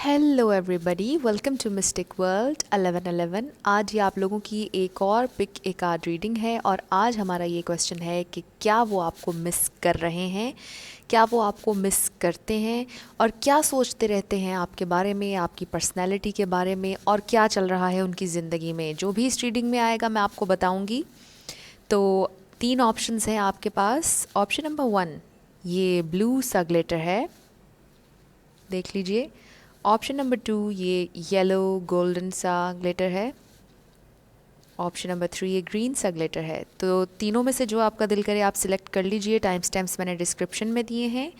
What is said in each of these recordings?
Hello everybody, welcome to mystic world 1111। आज ये आप लोगों की एक और पिक ए कार्ड रीडिंग है और आज हमारा ये क्वेश्चन है कि क्या वो आपको मिस कर रहे हैं, क्या वो आपको मिस करते हैं और क्या सोचते रहते हैं आपके बारे में, आपकी पर्सनैलिटी के बारे में और क्या चल रहा है उनकी ज़िंदगी में। जो भी इस रीडिंग में आएगा मैं आपको बताऊँगी। तो 3 ऑप्शंस हैं आपके पास। ऑप्शन नंबर 1 ये ब्लू सा ग्लिटर है, देख लीजिए। ऑप्शन नंबर 2 ये येलो गोल्डन सा ग्लिटर है। ऑप्शन नंबर 3 ये ग्रीन सा ग्लिटर है। तो तीनों में से जो आपका दिल करे आप सिलेक्ट कर लीजिए। टाइम स्टैम्प्स मैंने डिस्क्रिप्शन में दिए हैं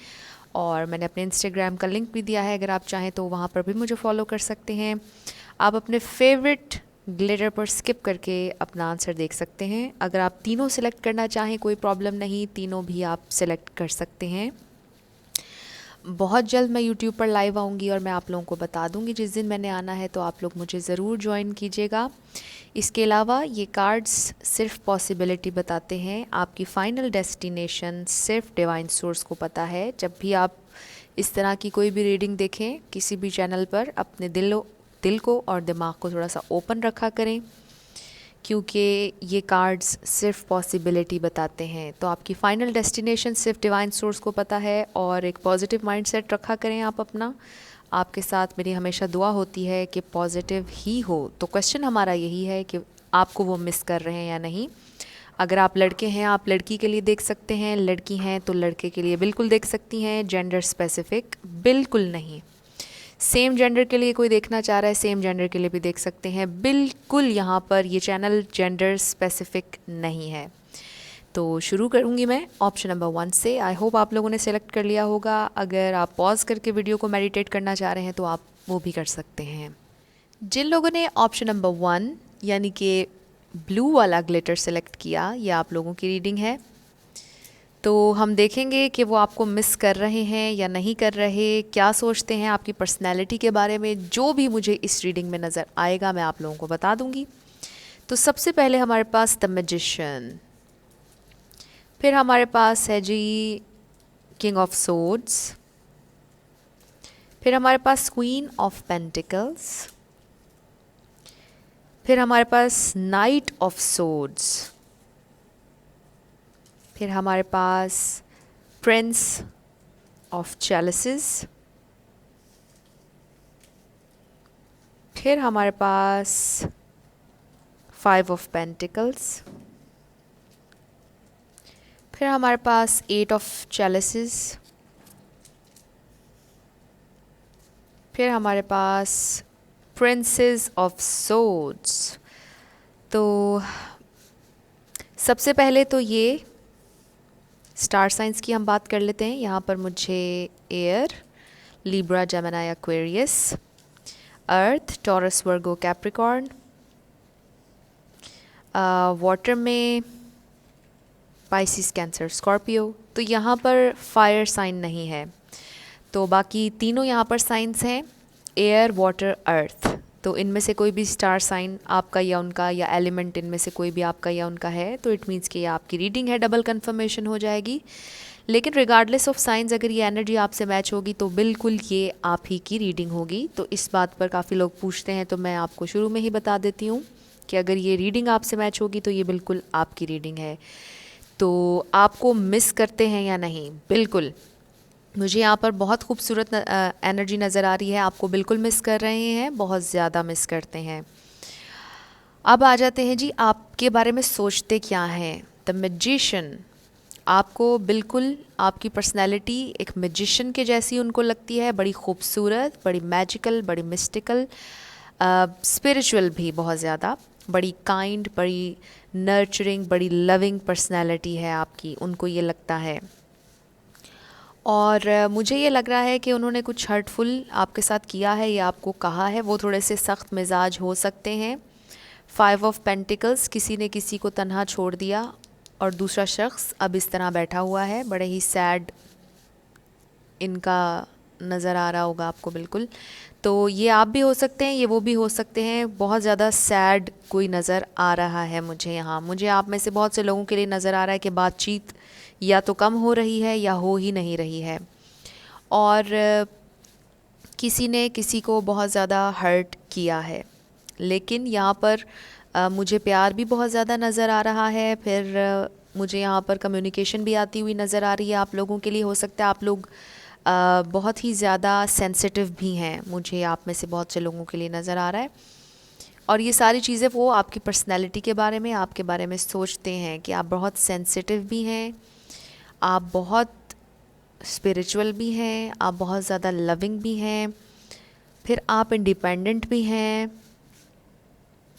और मैंने अपने इंस्टाग्राम का लिंक भी दिया है, अगर आप चाहें तो वहाँ पर भी मुझे फॉलो कर सकते हैं। आप अपने फेवरेट ग्लिटर पर स्किप करके अपना आंसर देख सकते हैं। अगर आप तीनों सिलेक्ट करना चाहें कोई प्रॉब्लम नहीं, तीनों भी आप सिलेक्ट कर सकते हैं। बहुत जल्द मैं यूट्यूब पर लाइव आऊँगी और मैं आप लोगों को बता दूँगी जिस दिन मैंने आना है, तो आप लोग मुझे ज़रूर ज्वाइन कीजिएगा। इसके अलावा ये कार्ड्स सिर्फ पॉसिबिलिटी बताते हैं, आपकी फ़ाइनल डेस्टिनेशन सिर्फ डिवाइन सोर्स को पता है। जब भी आप इस तरह की कोई भी रीडिंग देखें किसी भी चैनल पर, अपने दिल को और दिमाग को थोड़ा सा ओपन रखा करें, क्योंकि ये कार्ड्स सिर्फ पॉसिबिलिटी बताते हैं। तो आपकी फ़ाइनल डेस्टिनेशन सिर्फ डिवाइन सोर्स को पता है और एक पॉजिटिव माइंडसेट रखा करें आप अपना। आपके साथ मेरी हमेशा दुआ होती है कि पॉजिटिव ही हो। तो क्वेश्चन हमारा यही है कि आपको वो मिस कर रहे हैं या नहीं। अगर आप लड़के हैं आप लड़की के लिए देख सकते हैं, लड़की हैं तो लड़के के लिए बिल्कुल देख सकती हैं। जेंडर स्पेसिफिक बिल्कुल नहीं। सेम जेंडर के लिए कोई देखना चाह रहा है, सेम जेंडर के लिए भी देख सकते हैं। बिल्कुल यहाँ पर ये चैनल जेंडर स्पेसिफिक नहीं है। तो शुरू करूँगी मैं ऑप्शन नंबर 1 से। आई होप आप लोगों ने सेलेक्ट कर लिया होगा। अगर आप पॉज करके वीडियो को मेडिटेट करना चाह रहे हैं तो आप वो भी कर सकते हैं। जिन लोगों ने ऑप्शन नंबर 1 यानी कि ब्लू वाला ग्लिटर सेलेक्ट किया, ये आप लोगों की रीडिंग है। तो हम देखेंगे कि वो आपको मिस कर रहे हैं या नहीं कर रहे, क्या सोचते हैं आपकी पर्सनैलिटी के बारे में। जो भी मुझे इस रीडिंग में नज़र आएगा मैं आप लोगों को बता दूंगी। तो सबसे पहले हमारे पास द मैजिशियन, फिर हमारे पास है जी किंग ऑफ सोर्ड्स, फिर हमारे पास क्वीन ऑफ पेंटिकल्स, फिर हमारे पास नाइट ऑफ सोर्ड्स, फिर हमारे पास प्रिंस ऑफ चैलिसेस, फिर हमारे पास 5 ऑफ पेंटिकल्स, फिर हमारे पास 8 ऑफ चैलिसेस, फिर हमारे पास प्रिंसेस ऑफ सोर्ड्स। तो सबसे पहले तो ये स्टार साइंस की हम बात कर लेते हैं। यहाँ पर मुझे एयर, लिब्रा, जेमिनी, एक्वेरियस, अर्थ, टॉरस, वर्गो, कैप्रिकॉर्न, वाटर में पाइसिस, कैंसर, स्कॉर्पियो। तो यहाँ पर फायर साइन नहीं है, तो बाकी तीनों यहाँ पर साइंस हैं, एयर, वाटर, अर्थ। तो इनमें से कोई भी स्टार साइन आपका या उनका, या एलिमेंट इनमें से कोई भी आपका या उनका है, तो इट मीन्स कि ये आपकी रीडिंग है, डबल कंफर्मेशन हो जाएगी। लेकिन रिगार्डलेस ऑफ साइंस अगर ये एनर्जी आपसे मैच होगी तो बिल्कुल ये आप ही की रीडिंग होगी। तो इस बात पर काफ़ी लोग पूछते हैं, तो मैं आपको शुरू में ही बता देती हूँ कि अगर ये रीडिंग आपसे मैच होगी तो ये बिल्कुल आपकी रीडिंग है। तो आपको मिस करते हैं या नहीं, बिल्कुल मुझे यहाँ पर बहुत खूबसूरत एनर्जी नज़र आ रही है। आपको बिल्कुल मिस कर रहे हैं, बहुत ज़्यादा मिस करते हैं। अब आ जाते हैं जी आपके बारे में सोचते क्या हैं। द मैजिशियन, आपको बिल्कुल आपकी पर्सनैलिटी एक मैजिशियन के जैसी उनको लगती है, बड़ी खूबसूरत, बड़ी मैजिकल, बड़ी मिस्टिकल, स्पिरिचुअल भी बहुत ज़्यादा, बड़ी काइंड, बड़ी नर्चरिंग, बड़ी लविंग पर्सनैलिटी है आपकी, उनको ये लगता है। और मुझे ये लग रहा है कि उन्होंने कुछ हर्टफुल आपके साथ किया है या आपको कहा है। वो थोड़े से सख्त मिजाज हो सकते हैं। 5 ऑफ पेंटिकल्स, किसी ने किसी को तन्हा छोड़ दिया और दूसरा शख्स अब इस तरह बैठा हुआ है, बड़े ही सैड इनका नज़र आ रहा होगा आपको बिल्कुल। तो ये आप भी हो सकते हैं, ये वो भी हो सकते हैं। बहुत ज़्यादा सैड कोई नज़र आ रहा है मुझे यहाँ। मुझे आप में से बहुत से लोगों के लिए नज़र आ रहा है कि बातचीत या तो कम हो रही है या हो ही नहीं रही है। और किसी ने किसी को बहुत ज़्यादा हर्ट किया है, लेकिन यहाँ पर मुझे प्यार भी बहुत ज़्यादा नज़र आ रहा है। फिर मुझे यहाँ पर कम्युनिकेशन भी आती हुई नज़र आ रही है आप लोगों के लिए। हो सकता है आप लोग बहुत ही ज़्यादा सेंसिटिव भी हैं, मुझे आप में से बहुत से लोगों के लिए नज़र आ रहा है। और ये सारी चीज़ें वो आपकी पर्सनैलिटी के बारे में, आपके बारे में सोचते हैं कि आप बहुत सेंसिटिव भी हैं, आप बहुत स्पिरिचुअल भी हैं, आप बहुत ज़्यादा लविंग भी हैं, फिर आप इंडिपेंडेंट भी हैं।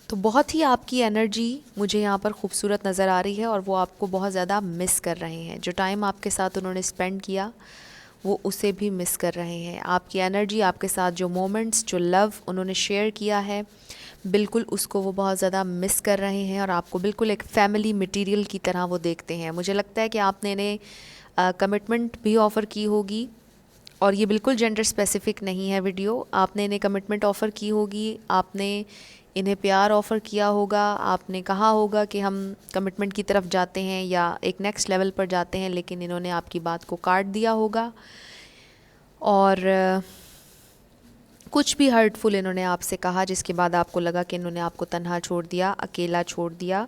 तो बहुत ही आपकी एनर्जी मुझे यहाँ पर खूबसूरत नज़र आ रही है और वो आपको बहुत ज़्यादा मिस कर रहे हैं। जो टाइम आपके साथ उन्होंने स्पेंड किया वो उसे भी मिस कर रहे हैं। आपकी एनर्जी, आपके साथ जो मोमेंट्स, जो लव उन्होंने शेयर किया है, बिल्कुल उसको वो बहुत ज़्यादा मिस कर रहे हैं और आपको बिल्कुल एक फैमिली मटेरियल की तरह वो देखते हैं। मुझे लगता है कि आपने इन्हें कमिटमेंट भी ऑफ़र की होगी, और ये बिल्कुल जेंडर स्पेसिफिक नहीं है वीडियो। आपने इन्हें कमिटमेंट ऑफ़र की होगी, आपने इन्हें प्यार ऑफ़र किया होगा, आपने कहा होगा कि हम कमिटमेंट की तरफ जाते हैं या एक नेक्स्ट लेवल पर जाते हैं, लेकिन इन्होंने आपकी बात को काट दिया होगा। और कुछ भी हर्टफुल इन्होंने आपसे कहा, जिसके बाद आपको लगा कि इन्होंने आपको तन्हा छोड़ दिया, अकेला छोड़ दिया,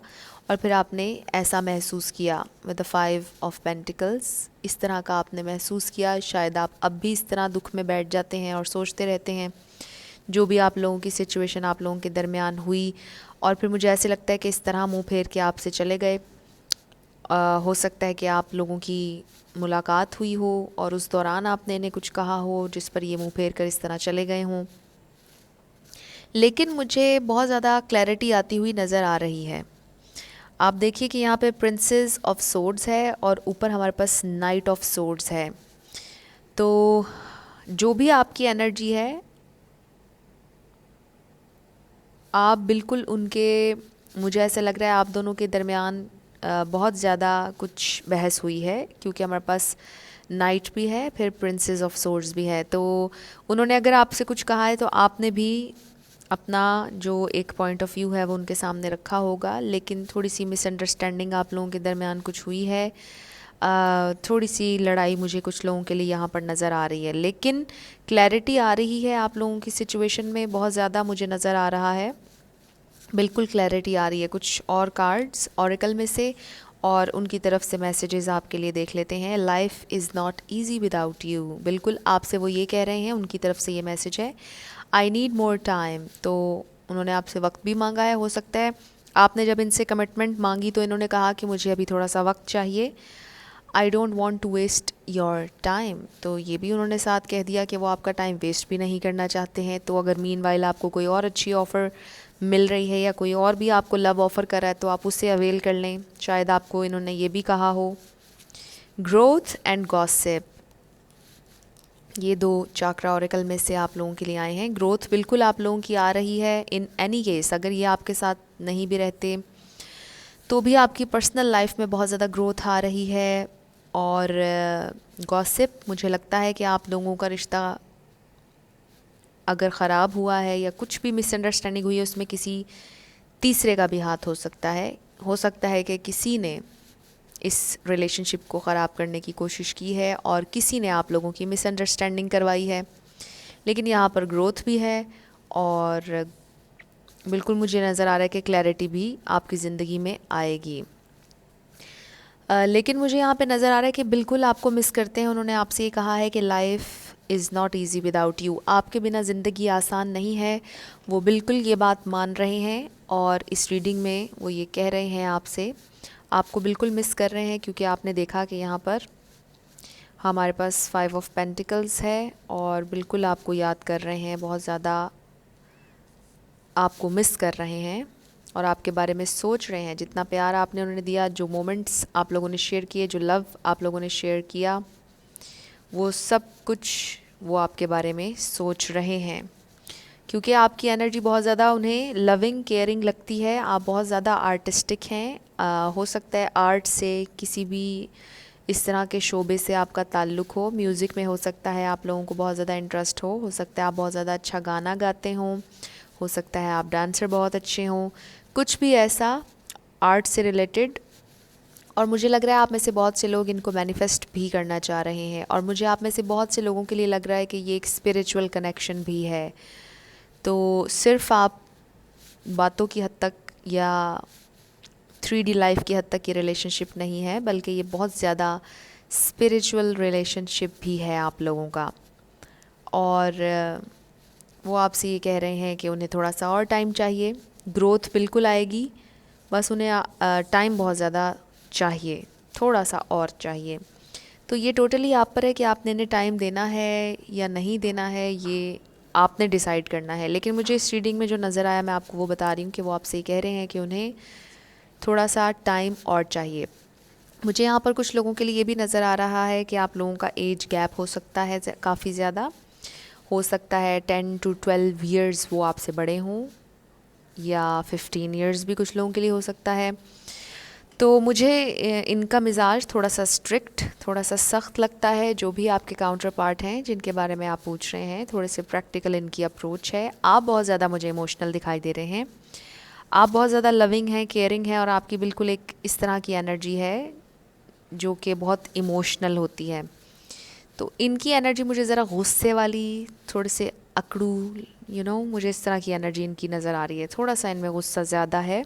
और फिर आपने ऐसा महसूस किया विद द 5 ऑफ पेंटिकल्स। इस तरह का आपने महसूस किया। शायद आप अब भी इस तरह दुख में बैठ जाते हैं और सोचते रहते हैं जो भी आप लोगों की सिचुएशन आप लोगों के दरमियान हुई, और फिर मुझे ऐसे लगता है कि इस तरह मुंह फेर के आपसे चले गए। हो सकता है कि आप लोगों की मुलाकात हुई हो और उस दौरान आपने इन्हें कुछ कहा हो जिस पर ये मुंह फेर कर इस तरह चले गए हों। लेकिन मुझे बहुत ज़्यादा क्लैरिटी आती हुई नज़र आ रही है। आप देखिए कि यहाँ पे प्रिंसेस ऑफ सोर्ड्स है और ऊपर हमारे पास नाइट ऑफ सोर्ड्स है। तो जो भी आपकी एनर्जी है, आप बिल्कुल उनके, मुझे ऐसा लग रहा है आप दोनों के दरमियान बहुत ज़्यादा कुछ बहस हुई है, क्योंकि हमारे पास नाइट भी है, फिर प्रिंसेस ऑफ सोर्ड्स भी है। तो उन्होंने अगर आपसे कुछ कहा है तो आपने भी अपना जो एक पॉइंट ऑफ व्यू है वो उनके सामने रखा होगा, लेकिन थोड़ी सी मिसअंडरस्टैंडिंग आप लोगों के दरमियान कुछ हुई है। थोड़ी सी लड़ाई मुझे कुछ लोगों के लिए यहाँ पर नज़र आ रही है, लेकिन क्लैरिटी आ रही है आप लोगों की सिचुएशन में बहुत ज़्यादा मुझे नज़र आ रहा है। बिल्कुल क्लैरिटी आ रही है। कुछ और कार्ड्स ऑरेकल में से और उनकी तरफ से मैसेजेस आपके लिए देख लेते हैं। Life is not easy without you. बिल्कुल आपसे वो ये कह रहे हैं, उनकी तरफ से ये मैसेज है, आई नीड मोर टाइम। तो उन्होंने आपसे वक्त भी मांगा है। हो सकता है आपने जब इनसे कमिटमेंट मांगी तो इन्होंने कहा कि मुझे अभी थोड़ा सा वक्त चाहिए, I don't want to waste your time. तो ये भी उन्होंने साथ कह दिया कि वो आपका टाइम वेस्ट भी नहीं करना चाहते हैं। तो अगर मीन वाइल आपको कोई और अच्छी ऑफ़र मिल रही है या कोई और भी आपको लव ऑफ़र कर रहा है तो आप उससे अवेल कर लें। शायद आपको इन्होंने ये भी कहा हो। ग्रोथ एंड गॉसिप, ये 2 चाक्रा ऑरेकल में से आप लोगों के लिए आए हैं। ग्रोथ बिल्कुल आप लोगों की आ रही है। इन एनी केस अगर ये आपके साथ नहीं भी रहते तो भी आपकी पर्सनल लाइफ में बहुत ज़्यादा ग्रोथ आ रही है। और गॉसिप, मुझे लगता है कि आप लोगों का रिश्ता अगर ख़राब हुआ है या कुछ भी मिसअंडरस्टैंडिंग हुई है उसमें किसी तीसरे का भी हाथ हो सकता है। हो सकता है कि किसी ने इस रिलेशनशिप को ख़राब करने की कोशिश की है और किसी ने आप लोगों की मिसअंडरस्टैंडिंग करवाई है। लेकिन यहाँ पर ग्रोथ भी है और बिल्कुल मुझे नज़र आ रहा है कि क्लैरिटी भी आपकी ज़िंदगी में आएगी। लेकिन मुझे यहाँ पे नज़र आ रहा है कि बिल्कुल आपको मिस करते हैं। उन्होंने आपसे ये कहा है कि life is not easy without you. आपके बिना ज़िंदगी आसान नहीं है। वो बिल्कुल ये बात मान रहे हैं और इस रीडिंग में वो ये कह रहे हैं आपसे, आपको बिल्कुल मिस कर रहे हैं, क्योंकि आपने देखा कि यहाँ पर हमारे पास 5 ऑफ पेंटिकल्स है और बिल्कुल आपको याद कर रहे हैं, बहुत ज़्यादा आपको मिस कर रहे हैं और आपके बारे में सोच रहे हैं। जितना प्यार आपने उन्हें दिया, जो मोमेंट्स आप लोगों ने शेयर किए, जो लव आप लोगों ने शेयर किया, वो सब कुछ वो आपके बारे में सोच रहे हैं, क्योंकि आपकी एनर्जी बहुत ज़्यादा उन्हें लविंग केयरिंग लगती है। आप बहुत ज़्यादा आर्टिस्टिक हैं। हो सकता है आर्ट से, किसी भी इस तरह के शोबे से आपका ताल्लुक़ हो। म्यूज़िक में हो सकता है आप लोगों को बहुत ज़्यादा इंटरेस्ट हो सकता है आप बहुत ज़्यादा अच्छा गाना गाते हों, हो सकता है आप डांसर बहुत अच्छे हों, कुछ भी ऐसा आर्ट से रिलेटेड। और मुझे लग रहा है आप में से बहुत से लोग इनको मैनिफेस्ट भी करना चाह रहे हैं, और मुझे आप में से बहुत से लोगों के लिए लग रहा है कि ये एक स्पिरिचुअल कनेक्शन भी है। तो सिर्फ आप बातों की हद तक या 3D लाइफ की हद तक ये रिलेशनशिप नहीं है, बल्कि ये बहुत ज़्यादा स्पिरिचुअल रिलेशनशिप भी है आप लोगों का। और वो आपसे ये कह रहे हैं कि उन्हें थोड़ा सा और टाइम चाहिए। ग्रोथ बिल्कुल आएगी, बस उन्हें टाइम बहुत ज़्यादा चाहिए, थोड़ा सा और चाहिए। तो ये टोटली आप पर है कि आपने इन्हें टाइम देना है या नहीं देना है, ये आपने डिसाइड करना है। लेकिन मुझे इस रीडिंग में जो नज़र आया मैं आपको वो बता रही हूँ कि वो आपसे ये कह रहे हैं कि उन्हें थोड़ा सा टाइम और चाहिए। मुझे यहाँ पर कुछ लोगों के लिए ये भी नज़र आ रहा है कि आप लोगों का एज गैप हो सकता है काफ़ी ज़्यादा। हो सकता है 10 to 12 ईयर्स वो आपसे बड़े हों, या 15 ईयर्स भी कुछ लोगों के लिए हो सकता है। तो मुझे इनका मिजाज थोड़ा सा स्ट्रिक्ट, थोड़ा सा सख्त लगता है। जो भी आपके काउंटर पार्ट हैं जिनके बारे में आप पूछ रहे हैं, थोड़े से प्रैक्टिकल इनकी अप्रोच है। आप बहुत ज़्यादा मुझे इमोशनल दिखाई दे रहे हैं, आप बहुत ज़्यादा लविंग हैं, केयरिंग हैं, और आपकी बिल्कुल एक इस तरह की एनर्जी है जो कि बहुत इमोशनल होती है। तो इनकी एनर्जी मुझे ज़रा गुस्से वाली, थोड़े से अकड़ू, मुझे इस तरह की एनर्जी इनकी नज़र आ रही है। थोड़ा सा इनमें गुस्सा ज़्यादा है,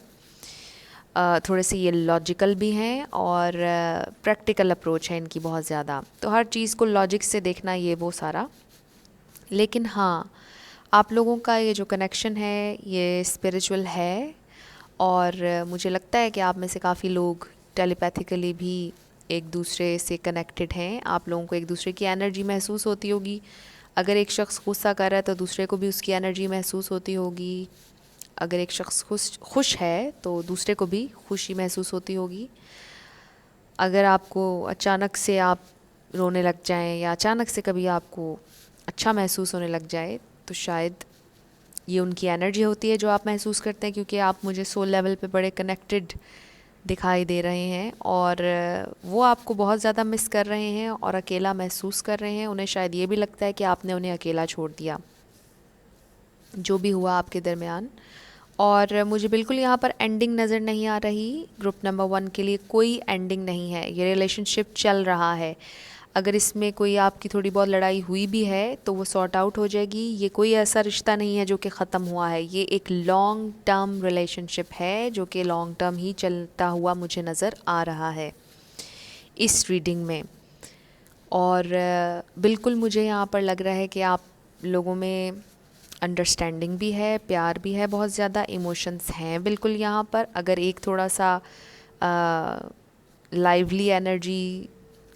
थोड़े से ये लॉजिकल भी हैं, और प्रैक्टिकल अप्रोच है इनकी बहुत ज़्यादा। तो हर चीज़ को लॉजिक से देखना, ये वो सारा। लेकिन हाँ, आप लोगों का ये जो कनेक्शन है ये स्पिरिचुअल है, और मुझे लगता है कि आप में से काफ़ी लोग टेलीपैथिकली भी एक दूसरे से कनेक्टेड हैं। आप लोगों को एक दूसरे की एनर्जी महसूस होती होगी। अगर एक शख्स गुस्सा कर रहा है तो दूसरे को भी उसकी एनर्जी महसूस होती होगी। अगर एक शख्स खुश है तो दूसरे को भी खुशी महसूस होती होगी। अगर आपको अचानक से आप रोने लग जाएं, या अचानक से कभी आपको अच्छा महसूस होने लग जाए, तो शायद ये उनकी एनर्जी होती है जो आप महसूस करते हैं, क्योंकि आप मुझे सोल लेवल पे बड़े कनेक्टेड दिखाई दे रहे हैं, और वो आपको बहुत ज़्यादा मिस कर रहे हैं और अकेला महसूस कर रहे हैं। उन्हें शायद ये भी लगता है कि आपने उन्हें अकेला छोड़ दिया, जो भी हुआ आपके दरमियान। और मुझे बिल्कुल यहाँ पर एंडिंग नज़र नहीं आ रही। ग्रुप नंबर 1 के लिए कोई एंडिंग नहीं है, ये रिलेशनशिप चल रहा है। अगर इसमें कोई आपकी थोड़ी बहुत लड़ाई हुई भी है तो वो सॉर्ट आउट हो जाएगी। ये कोई ऐसा रिश्ता नहीं है जो कि ख़त्म हुआ है, ये एक लॉन्ग टर्म रिलेशनशिप है जो कि लॉन्ग टर्म ही चलता हुआ मुझे नज़र आ रहा है इस रीडिंग में। और बिल्कुल मुझे यहाँ पर लग रहा है कि आप लोगों में अंडरस्टैंडिंग भी है, प्यार भी है, बहुत ज़्यादा इमोशंस हैं बिल्कुल यहाँ पर। अगर एक थोड़ा सा लाइवली एनर्जी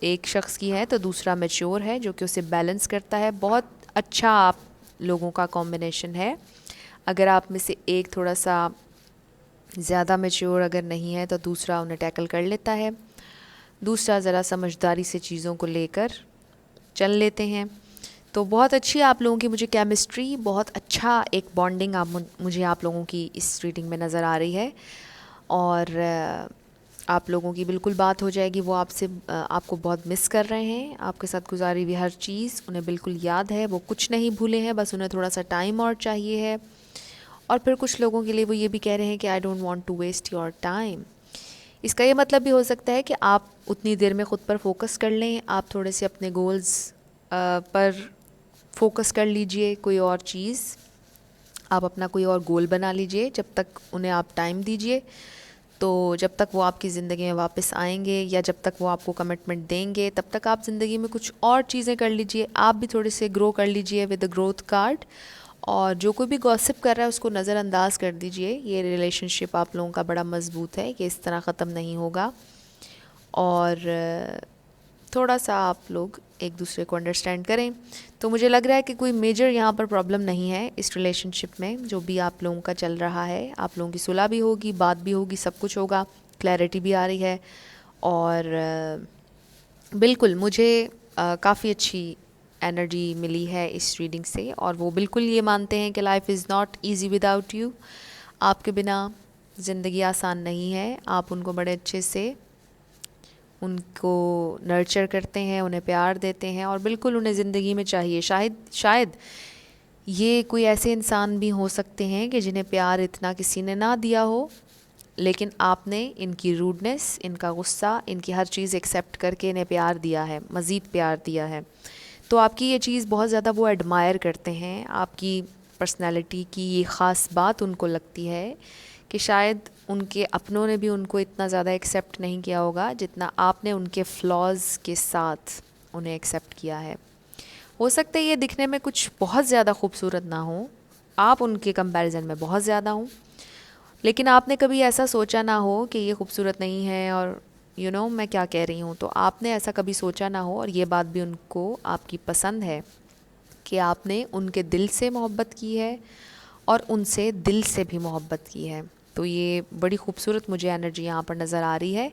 एक शख्स की है तो दूसरा मैच्योर है जो कि उसे बैलेंस करता है। बहुत अच्छा आप लोगों का कॉम्बिनेशन है। अगर आप में से एक थोड़ा सा ज़्यादा मैच्योर अगर नहीं है तो दूसरा उन्हें टैकल कर लेता है, दूसरा ज़रा समझदारी से चीज़ों को लेकर चल लेते हैं। तो बहुत अच्छी आप लोगों की मुझे केमिस्ट्री, बहुत अच्छा एक बॉन्डिंग मुझे आप लोगों की इस रीडिंग में नज़र आ रही है। और आप लोगों की बिल्कुल बात हो जाएगी। वो आपसे आपको बहुत मिस कर रहे हैं, आपके साथ गुजारी हुई हर चीज़ उन्हें बिल्कुल याद है, वो कुछ नहीं भूले हैं, बस उन्हें थोड़ा सा टाइम और चाहिए है। और फिर कुछ लोगों के लिए वो ये भी कह रहे हैं कि I don't want to waste your time. इसका ये मतलब भी हो सकता है कि आप उतनी देर में ख़ुद पर फोकस कर लें, आप थोड़े से अपने गोल्स पर फोकस कर लीजिए, कोई और चीज़ आप अपना कोई और गोल बना लीजिए। जब तक उन्हें आप टाइम दीजिए, तो जब तक वो आपकी ज़िंदगी में वापस आएंगे या जब तक वो आपको कमिटमेंट देंगे, तब तक आप ज़िंदगी में कुछ और चीज़ें कर लीजिए। आप भी थोड़े से ग्रो कर लीजिए विद द ग्रोथ कार्ड, और जो कोई भी गॉसिप कर रहा है उसको नज़रअंदाज कर दीजिए। ये रिलेशनशिप आप लोगों का बड़ा मज़बूत है कि इस तरह ख़त्म नहीं होगा। और थोड़ा सा आप लोग एक दूसरे को अंडरस्टैंड करें। तो मुझे लग रहा है कि कोई मेजर यहाँ पर प्रॉब्लम नहीं है इस रिलेशनशिप में। जो भी आप लोगों का चल रहा है, आप लोगों की सुलह भी होगी, बात भी होगी, सब कुछ होगा, क्लैरिटी भी आ रही है। और बिल्कुल मुझे काफ़ी अच्छी एनर्जी मिली है इस रीडिंग से, और वो बिल्कुल ये मानते हैं कि life is not easy without you. आपके बिना ज़िंदगी आसान नहीं है। आप उनको बड़े अच्छे से उनको नर्चर करते हैं, उन्हें प्यार देते हैं, और बिल्कुल उन्हें ज़िंदगी में चाहिए। शायद ये कोई ऐसे इंसान भी हो सकते हैं कि जिन्हें प्यार इतना किसी ने ना दिया हो, लेकिन आपने इनकी रूडनेस, इनका गुस्सा, इनकी हर चीज़ एक्सेप्ट करके इन्हें प्यार दिया है, मज़ीद प्यार दिया है। तो आपकी ये चीज़ बहुत ज़्यादा वो एडमायर करते हैं, आपकी पर्सनैलिटी की ये ख़ास बात उनको लगती है कि शायद उनके अपनों ने भी उनको इतना ज़्यादा एक्सेप्ट नहीं किया होगा जितना आपने उनके फ्लॉज़ के साथ उन्हें एक्सेप्ट किया है। हो सकता है ये दिखने में कुछ बहुत ज़्यादा खूबसूरत ना हो, आप उनके कंपैरिजन में बहुत ज़्यादा हों, लेकिन आपने कभी ऐसा सोचा ना हो कि ये खूबसूरत नहीं है और मैं क्या कह रही हूँ। तो आपने ऐसा कभी सोचा ना हो और ये बात भी उनको आपकी पसंद है कि आपने उनके दिल से मोहब्बत की है और उनसे दिल से भी मोहब्बत की है। तो ये बड़ी खूबसूरत मुझे एनर्जी यहाँ पर नज़र आ रही है।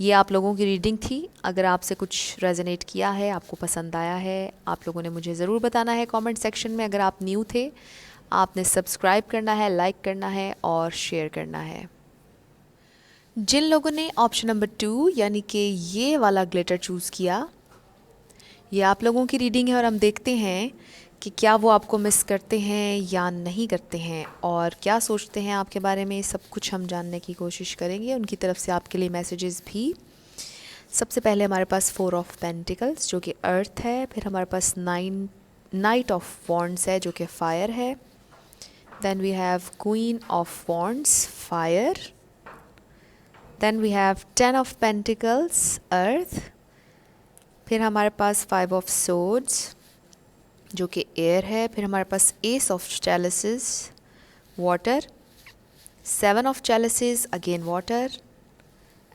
ये आप लोगों की रीडिंग थी। अगर आपसे कुछ रेजोनेट किया है, आपको पसंद आया है, आप लोगों ने मुझे ज़रूर बताना है कमेंट सेक्शन में। अगर आप न्यू थे, आपने सब्सक्राइब करना है, लाइक करना है और शेयर करना है। जिन लोगों ने ऑप्शन नंबर 2 यानी कि ये वाला ग्लिटर चूज़ किया, ये आप लोगों की रीडिंग है और हम देखते हैं कि क्या वो आपको मिस करते हैं या नहीं करते हैं और क्या सोचते हैं आपके बारे में। सब कुछ हम जानने की कोशिश करेंगे। उनकी तरफ से आपके लिए मैसेजेस भी। सबसे पहले हमारे पास 4 ऑफ पेंटिकल्स जो कि अर्थ है, फिर हमारे पास नाइट ऑफ वॉन्ड्स है जो कि फायर है, then we have queen of wands fire, then we have 10 of pentacles earth, फिर हमारे पास 5 ऑफ सोर्ड्स जो कि एयर है, फिर हमारे पास ace of chalices water, 7 of chalices again water,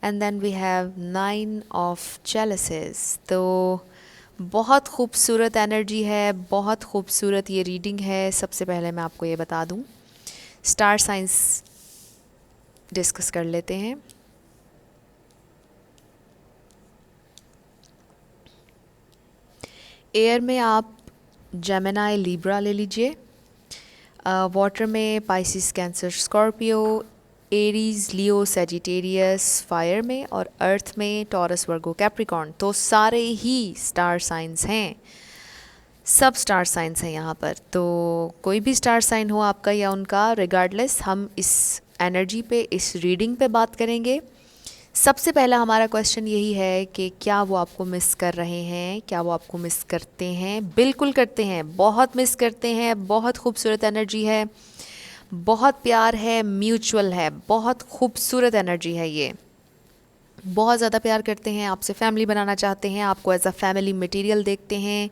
and then we have 9 of chalices. तो बहुत खूबसूरत एनर्जी है, बहुत खूबसूरत ये रीडिंग है। सबसे पहले मैं आपको ये बता दूं, स्टार साइंस डिस्कस कर लेते हैं। एयर में आप जेमिनी लिब्रा ले लीजिए, वाटर में Pisces cancer Scorpio, Aries Leo Sagittarius fire में, और अर्थ में टॉरस वर्गो कैप्रिकॉर्न। तो सारे ही स्टार साइंस हैं, सब स्टार साइंस हैं यहाँ पर। तो कोई भी स्टार साइन हो आपका या उनका, रिगार्डलेस हम इस एनर्जी पे, इस रीडिंग पे बात करेंगे। सबसे पहला हमारा क्वेश्चन यही है कि क्या वो आपको मिस कर रहे हैं, क्या वो आपको मिस करते हैं। बिल्कुल करते हैं, बहुत मिस करते हैं। बहुत खूबसूरत एनर्जी है, बहुत प्यार है, म्यूचुअल है, बहुत खूबसूरत एनर्जी है ये। बहुत ज़्यादा प्यार करते हैं, आपसे फैमिली बनाना चाहते हैं, आपको एज अ फैमिली मटेरियल देखते हैं।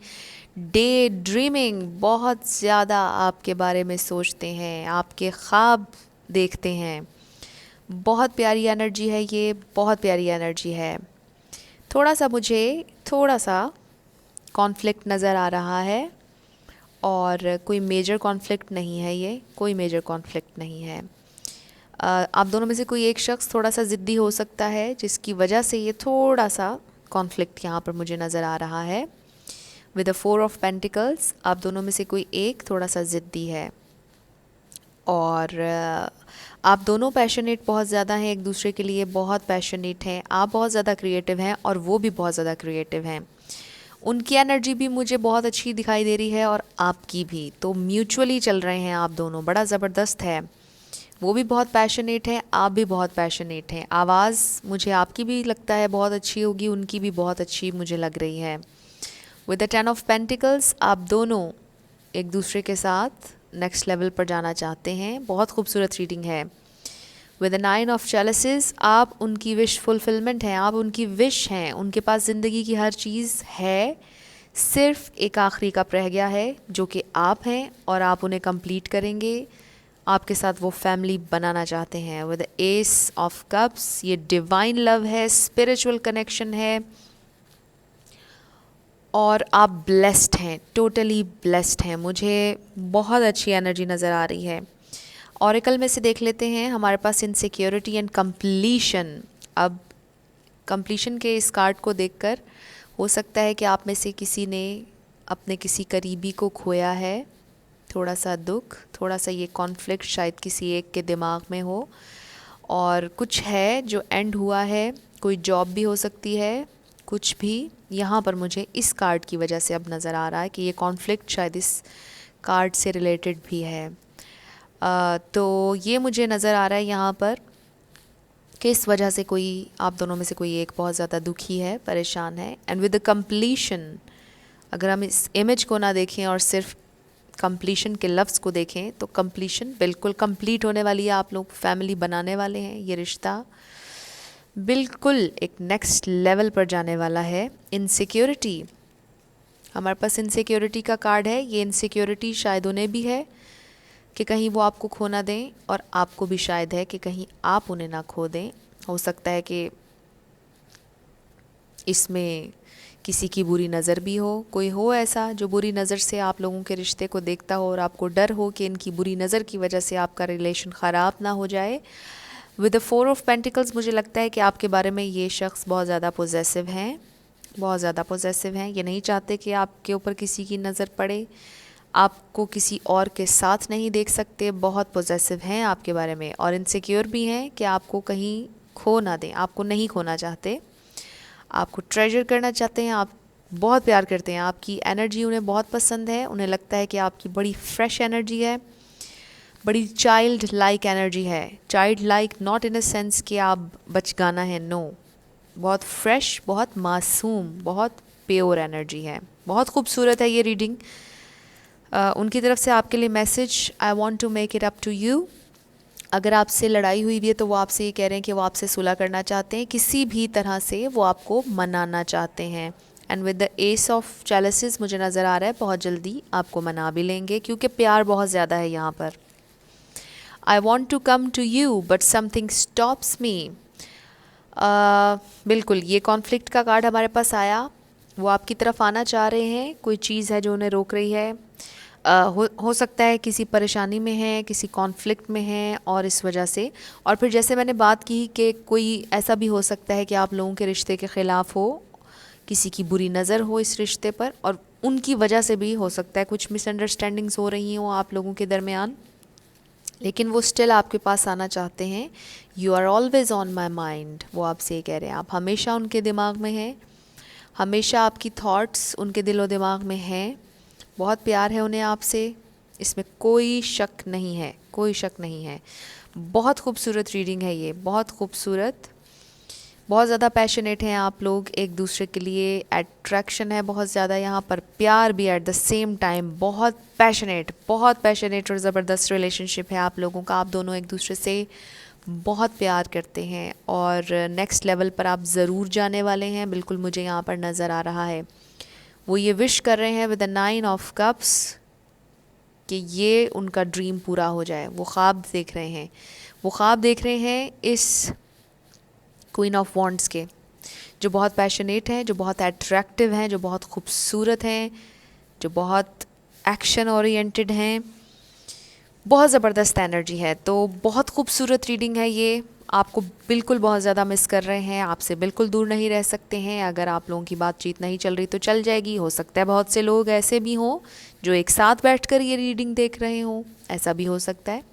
डे ड्रीमिंग, बहुत ज़्यादा आपके बारे में सोचते हैं, आपके ख्वाब देखते हैं। बहुत प्यारी एनर्जी है ये, बहुत प्यारी एनर्जी है। थोड़ा सा कॉन्फ्लिक्ट नज़र आ रहा है और कोई मेजर कॉन्फ्लिक्ट नहीं है ये, कोई मेजर कॉन्फ्लिक्ट नहीं है। आप दोनों में से कोई एक शख्स थोड़ा सा ज़िद्दी हो सकता है जिसकी वजह से ये थोड़ा सा कॉन्फ्लिक्ट यहाँ पर मुझे नज़र आ रहा है। विद द 4 ऑफ पेंटिकल्स आप दोनों में से कोई एक थोड़ा सा ज़िद्दी है और आप दोनों पैशनेट बहुत ज़्यादा हैं, एक दूसरे के लिए बहुत पैशनेट हैं। आप बहुत ज़्यादा क्रिएटिव हैं और वो भी बहुत ज़्यादा क्रिएटिव हैं। उनकी एनर्जी भी मुझे बहुत अच्छी दिखाई दे रही है और आपकी भी, तो म्यूचुअली चल रहे हैं आप दोनों, बड़ा ज़बरदस्त है। वो भी बहुत पैशनेट है, आप भी बहुत पैशनेट हैं। आवाज़ मुझे आपकी भी लगता है बहुत अच्छी होगी, उनकी भी बहुत अच्छी मुझे लग रही है। विद द 10 ऑफ पेंटिकल्स आप दोनों एक दूसरे के साथ नेक्स्ट लेवल पर जाना चाहते हैं। बहुत खूबसूरत रीडिंग है। विद द 9 ऑफ चैलिसेस आप उनकी विश फुलफिलमेंट हैं, आप उनकी विश हैं, उनके पास ज़िंदगी की हर चीज़ है, सिर्फ एक आखिरी कप रह गया है जो कि आप हैं और आप उन्हें कंप्लीट करेंगे। आपके साथ वो फैमिली बनाना चाहते हैं। With the ace of cups ये डिवाइन लव है, स्पिरिचुअल कनेक्शन है और आप ब्लेस्ड हैं, टोटली ब्लेस्ड हैं। मुझे बहुत अच्छी एनर्जी नज़र आ रही है। ऑरेकल में से देख लेते हैं, हमारे पास इनसिक्योरिटी एंड कंप्लीशन। अब कंप्लीशन के इस कार्ड को देखकर हो सकता है कि आप में से किसी ने अपने किसी करीबी को खोया है। थोड़ा सा दुख, थोड़ा सा ये कॉन्फ्लिक्ट शायद किसी एक के दिमाग में हो और कुछ है जो एंड हुआ है। कोई जॉब भी हो सकती है, कुछ भी यहाँ पर मुझे इस कार्ड की वजह से अब नज़र आ रहा है कि ये कॉन्फ्लिक्ट शायद इस कार्ड से रिलेटेड भी है। तो ये मुझे नज़र आ रहा है यहाँ पर कि इस वजह से कोई आप दोनों में से कोई एक बहुत ज़्यादा दुखी है, परेशान है। एंड विद द कंप्लीशन, अगर हम इस इमेज को ना देखें और सिर्फ कंप्लीशन के लफ्ज़ को देखें तो कंप्लीशन बिल्कुल कंप्लीट होने वाली है। आप लोग फैमिली बनाने वाले हैं, ये रिश्ता बिल्कुल एक नेक्स्ट लेवल पर जाने वाला है। इनसिक्योरिटी, हमारे पास इनसिक्योरिटी का कार्ड है। ये इनसिक्योरिटी शायद उन्हें भी है कि कहीं वो आपको खो ना दें, और आपको भी शायद है कि कहीं आप उन्हें ना खो दें। हो सकता है कि इसमें किसी की बुरी नज़र भी हो, कोई हो ऐसा जो बुरी नज़र से आप लोगों के रिश्ते को देखता हो और आपको डर हो कि इनकी बुरी नज़र की वजह से आपका रिलेशन ख़राब ना हो जाए। विद द 4 ऑफ पेंटिकल्स, मुझे लगता है कि आपके बारे में ये शख्स बहुत ज़्यादा पॉजेसिव हैं, बहुत ज़्यादा पॉजेसिव हैं। ये नहीं चाहते कि आपके ऊपर किसी की नज़र पड़े, आपको किसी और के साथ नहीं देख सकते, बहुत पॉजेसिव हैं आपके बारे में, और इनसिक्योर भी हैं कि आपको कहीं खो ना दें, आपको नहीं खोना चाहते, आपको ट्रेजर करना चाहते हैं, आप बहुत प्यार करते हैं, आपकी एनर्जी उन्हें बहुत पसंद है। उन्हें लगता है कि आपकी बड़ी फ्रेश एनर्जी है, बड़ी चाइल्ड लाइक एनर्जी है। Child like not in a sense कि आप बचगाना है, नो, बहुत फ्रेश, बहुत मासूम, बहुत प्योर एनर्जी है। बहुत खूबसूरत है ये रीडिंग। उनकी तरफ से आपके लिए message, I want to make it up to you. अगर आपसे लड़ाई हुई भी है तो वो आपसे ये कह रहे हैं कि वो आपसे सुलह करना चाहते हैं, किसी भी तरह से वो आपको मनाना चाहते हैं। And with the ace of chalices मुझे नज़र आ रहा है बहुत जल्दी आपको मना भी लेंगे, क्योंकि प्यार बहुत ज़्यादा है यहाँ पर। I want to come to you but something stops me. बिल्कुल, ये कॉन्फ्लिक्ट का कार्ड हमारे पास आया। वो आपकी तरफ आना चाह रहे हैं, कोई चीज़ है जो उन्हें रोक रही है। हो सकता है किसी परेशानी में है, किसी कॉन्फ्लिक्ट में है, और इस वजह से, और फिर जैसे मैंने बात की कि कोई ऐसा भी हो सकता है कि आप लोगों के रिश्ते के ख़िलाफ़ हो, किसी की बुरी नज़र हो इस रिश्ते पर, और उनकी वजह से भी हो सकता है कुछ मिसअंडरस्टैंडिंग्स हो रही हों आप लोगों के दरमियान, लेकिन वो स्टिल आपके पास आना चाहते हैं। You are always on my mind, वो आपसे ये कह रहे हैं, आप हमेशा उनके दिमाग में हैं, हमेशा आपकी थॉट्स उनके दिलो दिमाग में हैं। बहुत प्यार है उन्हें आपसे, इसमें कोई शक नहीं है, कोई शक नहीं है। बहुत खूबसूरत रीडिंग है ये, बहुत खूबसूरत। बहुत ज़्यादा पैशनेट हैं आप लोग एक दूसरे के लिए, अट्रैक्शन है बहुत ज़्यादा यहाँ पर, प्यार भी एट द सेम टाइम, बहुत पैशनेट और ज़बरदस्त रिलेशनशिप है आप लोगों का। आप दोनों एक दूसरे से बहुत प्यार करते हैं और नेक्स्ट लेवल पर आप ज़रूर जाने वाले हैं, बिल्कुल मुझे यहाँ पर नज़र आ रहा है। वो ये विश कर रहे हैं विद द 9 ऑफ कप्स कि ये उनका ड्रीम पूरा हो जाए। वो ख्वाब देख रहे हैं, वो ख्वाब देख रहे हैं इस क्वीन ऑफ वॉन्ड्स के, जो बहुत पैशनेट हैं, जो बहुत अट्रैक्टिव हैं, जो बहुत खूबसूरत हैं, जो बहुत एक्शन ओरिएंटेड हैं, बहुत ज़बरदस्त एनर्जी है। तो बहुत खूबसूरत रीडिंग है ये, आपको बिल्कुल बहुत ज़्यादा मिस कर रहे हैं, आपसे बिल्कुल दूर नहीं रह सकते हैं। अगर आप लोगों की बातचीत नहीं चल रही तो चल जाएगी। हो सकता है बहुत से लोग ऐसे भी हों जो एक साथ बैठकर ये रीडिंग देख रहे हों, ऐसा भी हो सकता है।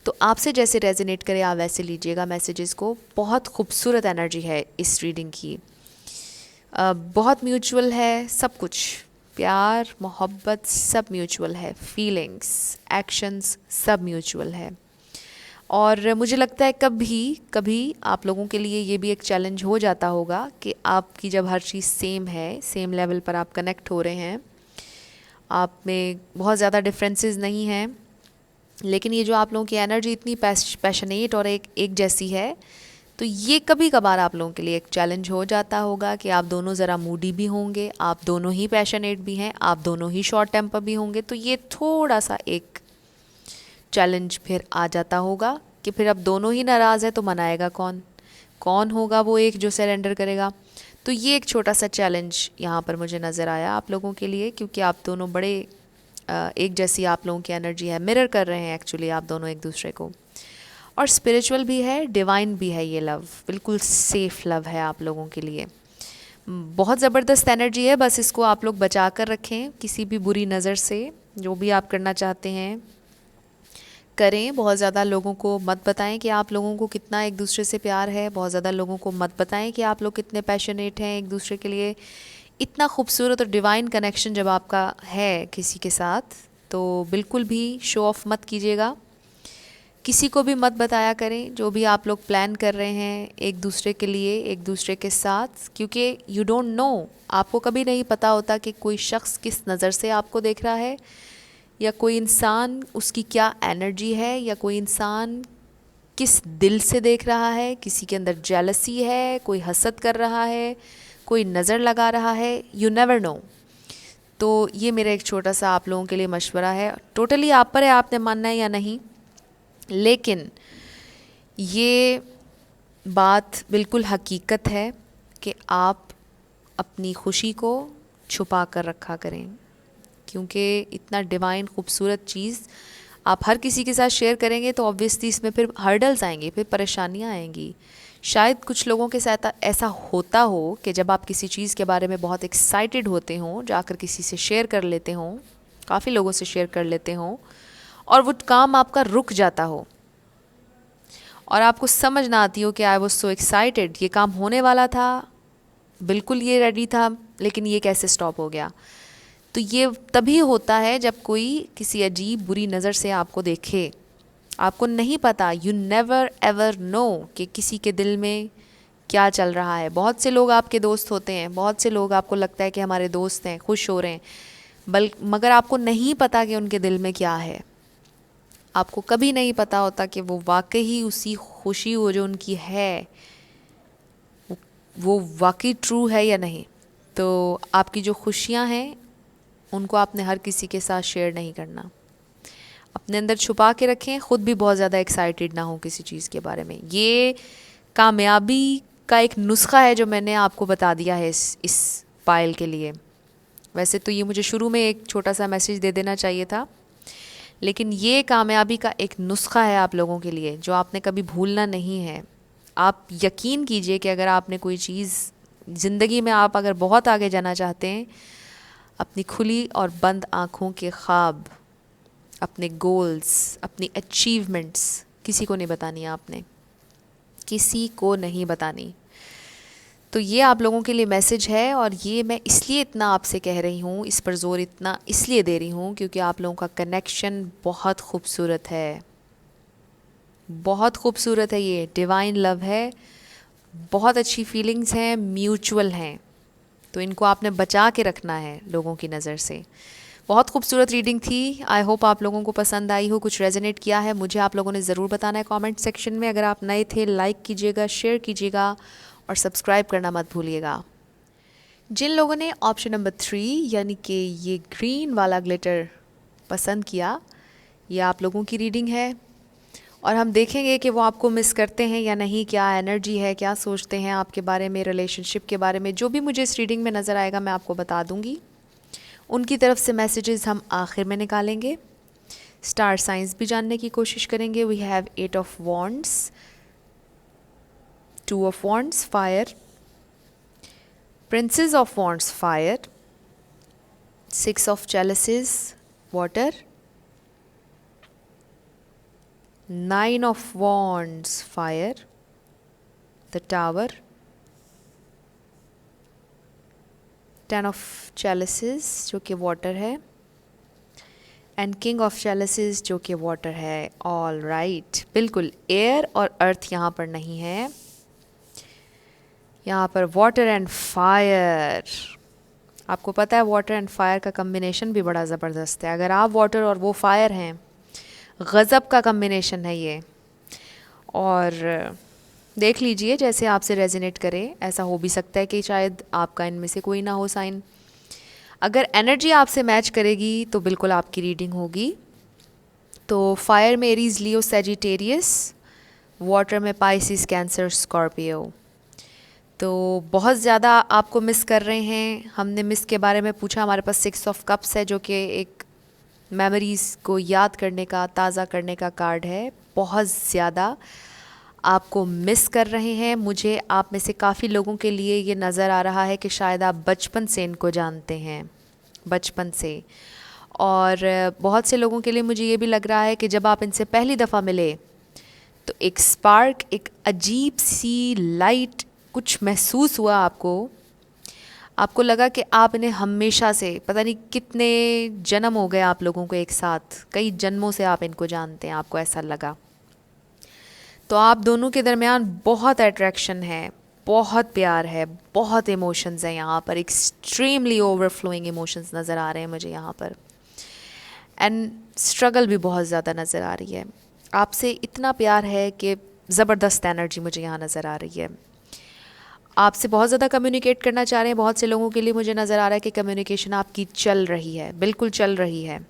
तो आपसे जैसे रेजोनेट करे आप वैसे लीजिएगा मैसेजेस को। बहुत खूबसूरत एनर्जी है इस रीडिंग की, बहुत म्यूचुअल है सब कुछ, प्यार मोहब्बत सब म्यूचुअल है, फीलिंग्स एक्शंस सब म्यूचुअल है। और मुझे लगता है कभी कभी आप लोगों के लिए ये भी एक चैलेंज हो जाता होगा कि आपकी जब हर चीज़ सेम है, सेम लेवल पर आप कनेक्ट हो रहे हैं, आप में बहुत ज़्यादा डिफरेंसेस नहीं हैं, लेकिन ये जो आप लोगों की एनर्जी इतनी पैशनेट और एक जैसी है, तो ये कभी कभार आप लोगों के लिए एक चैलेंज हो जाता होगा कि आप दोनों ज़रा मूडी भी होंगे, आप दोनों ही पैशनेट भी हैं, आप दोनों ही शॉर्ट टेम्पर भी होंगे। तो ये थोड़ा सा एक चैलेंज फिर आ जाता होगा कि फिर अब दोनों ही नाराज़ है तो मनाएगा कौन, कौन होगा वो एक जो सरेंडर करेगा। तो ये एक छोटा सा चैलेंज यहाँ पर मुझे नज़र आया आप लोगों के लिए, क्योंकि आप दोनों बड़े एक जैसी आप लोगों की एनर्जी है, मिरर कर रहे हैं एक्चुअली आप दोनों एक दूसरे को। और स्पिरिचुअल भी है, डिवाइन भी है ये लव, बिल्कुल सेफ़ लव है आप लोगों के लिए। बहुत ज़बरदस्त एनर्जी है, बस इसको आप लोग बचा कर रखें किसी भी बुरी नज़र से। जो भी आप करना चाहते हैं करें, बहुत ज़्यादा लोगों को मत बताएं कि आप लोगों को कितना एक दूसरे से प्यार है, बहुत ज़्यादा लोगों को मत बताएं कि आप लोग कितने पैशनेट हैं एक दूसरे के लिए। इतना खूबसूरत और डिवाइन कनेक्शन जब आपका है किसी के साथ, तो बिल्कुल भी शो ऑफ मत कीजिएगा, किसी को भी मत बताया करें जो भी आप लोग प्लान कर रहे हैं एक दूसरे के लिए, एक दूसरे के साथ, क्योंकि यू डोंट नो, आपको कभी नहीं पता होता कि कोई शख्स किस नज़र से आपको देख रहा है, या कोई इंसान उसकी क्या एनर्जी है, या कोई इंसान किस दिल से देख रहा है, किसी के अंदर जेलसी है, कोई हसद कर रहा है, कोई नज़र लगा रहा है, यू नेवर नो। तो ये मेरा एक छोटा सा आप लोगों के लिए मशवरा है, टोटली आप पर है आपने मानना है या नहीं, लेकिन ये बात बिल्कुल हकीकत है कि आप अपनी खुशी को छुपा कर रखा करें, क्योंकि इतना डिवाइन खूबसूरत चीज़ आप हर किसी के साथ शेयर करेंगे तो ऑब्वियसली इसमें फिर हर्डल्स आएंगे, फिर परेशानियां आएंगी। शायद कुछ लोगों के साथ ऐसा होता हो कि जब आप किसी चीज़ के बारे में बहुत एक्साइटेड होते हों, जाकर किसी से शेयर कर लेते हों, काफ़ी लोगों से शेयर कर लेते हों, और वो काम आपका रुक जाता हो और आपको समझ ना आती हो कि आई वॉज सो एक्साइटेड, ये काम होने वाला था, बिल्कुल ये रेडी था, लेकिन ये कैसे स्टॉप हो गया। तो ये तभी होता है जब कोई किसी अजीब बुरी नज़र से आपको देखे। आपको नहीं पता, यू नेवर एवर नो कि किसी के दिल में क्या चल रहा है। बहुत से लोग आपके दोस्त होते हैं, बहुत से लोग आपको लगता है कि हमारे दोस्त हैं, खुश हो रहे हैं, मगर आपको नहीं पता कि उनके दिल में क्या है। आपको कभी नहीं पता होता कि वो वाकई उसी खुशी वो जो उनकी है वो वाकई ट्रू है या नहीं। तो आपकी जो खुशियाँ हैं उनको आपने हर किसी के साथ शेयर नहीं करना, अपने अंदर छुपा के रखें, ख़ुद भी बहुत ज़्यादा एक्साइटेड ना हो किसी चीज़ के बारे में। ये कामयाबी का एक नुस्खा है जो मैंने आपको बता दिया है इस पायल के लिए। वैसे तो ये मुझे शुरू में एक छोटा सा मैसेज दे देना चाहिए था, लेकिन ये कामयाबी का एक नुस्खा है आप लोगों के लिए जो आपने कभी भूलना नहीं है। आप यकीन कीजिए कि अगर आपने कोई चीज़ ज़िंदगी में, आप अगर बहुत आगे जाना चाहते हैं, अपनी खुली और बंद आँखों के ख्वाब, अपने गोल्स, अपनी अचीवमेंट्स किसी को नहीं बतानी, आपने किसी को नहीं बतानी। तो ये आप लोगों के लिए मैसेज है, और ये मैं इसलिए इतना आपसे कह रही हूँ, इस पर ज़ोर इतना इसलिए दे रही हूँ क्योंकि आप लोगों का कनेक्शन बहुत खूबसूरत है, बहुत खूबसूरत है, ये डिवाइन लव है, बहुत अच्छी फीलिंग्स हैं, म्यूचुअल हैं। तो इनको आपने बचा के रखना है लोगों की नज़र से। बहुत खूबसूरत रीडिंग थी, आई होप आप लोगों को पसंद आई हो, कुछ रेजोनेट किया है। मुझे आप लोगों ने ज़रूर बताना है कमेंट सेक्शन में। अगर आप नए थे लाइक कीजिएगा, शेयर कीजिएगा और सब्सक्राइब करना मत भूलिएगा। जिन लोगों ने ऑप्शन नंबर 3 यानी कि ये ग्रीन वाला ग्लिटर पसंद किया, ये आप लोगों की रीडिंग है, और हम देखेंगे कि वो आपको मिस करते हैं या नहीं, क्या एनर्जी है, क्या सोचते हैं आपके बारे में, रिलेशनशिप के बारे में। जो भी मुझे इस रीडिंग में नज़र आएगा मैं आपको बता दूंगी। उनकी तरफ से मैसेजेस हम आखिर में निकालेंगे। स्टार साइंस भी जानने की कोशिश करेंगे। We have 8 of wands, 2 of wands fire, princess of wands fire, 6 of chalices water, 9 of wands fire, the tower, 10 of chalices जो कि वाटर है, एंड किंग ऑफ चैलिसेस जो कि वाटर है। ऑल राइट, बिल्कुल एयर और अर्थ यहाँ पर नहीं है, यहाँ पर वाटर एंड फायर। आपको पता है वाटर एंड फायर का कम्बिनेशन भी बड़ा ज़बरदस्त है। अगर आप वाटर और वो फायर हैं, गज़ब का कम्बिनेशन है ये। और देख लीजिए जैसे आपसे रेजोनेट करे। ऐसा हो भी सकता है कि शायद आपका इनमें से कोई ना हो साइन। अगर एनर्जी आपसे मैच करेगी तो बिल्कुल आपकी रीडिंग होगी। तो फायर में एरीज, लियो, सेजिटेरियस, वाटर में पाइसिस, कैंसर, स्कॉर्पियो। तो बहुत ज़्यादा आपको मिस कर रहे हैं। हमने मिस के बारे में पूछा, हमारे पास 6 ऑफ कप्स है जो कि एक मेमोरीज़ को याद करने का, ताज़ा करने का कार्ड है। बहुत ज़्यादा आपको मिस कर रहे हैं। मुझे आप में से काफ़ी लोगों के लिए ये नज़र आ रहा है कि शायद आप बचपन से इनको जानते हैं, बचपन से। और बहुत से लोगों के लिए मुझे ये भी लग रहा है कि जब आप इनसे पहली दफ़ा मिले तो एक स्पार्क, एक अजीब सी लाइट कुछ महसूस हुआ आपको लगा कि आप इन्हें हमेशा से, पता नहीं कितने जन्म हो गए आप लोगों को एक साथ, कई जन्मों से आप इनको जानते हैं, आपको ऐसा लगा। तो आप दोनों के दरमियान बहुत अट्रैक्शन है, बहुत प्यार है, बहुत इमोशंस हैं यहाँ पर, एक्सट्रीमली ओवरफ्लोइंग इमोशंस नज़र आ रहे हैं मुझे यहाँ पर। एंड स्ट्रगल भी बहुत ज़्यादा नज़र आ रही है। आपसे इतना प्यार है कि ज़बरदस्त एनर्जी मुझे यहाँ नज़र आ रही है। आपसे बहुत ज़्यादा कम्युनिकेट करना चाह रहे हैं। बहुत से लोगों के लिए मुझे नज़र आ रहा है कि कम्युनिकेशन आपकी चल रही है, बिल्कुल चल रही है।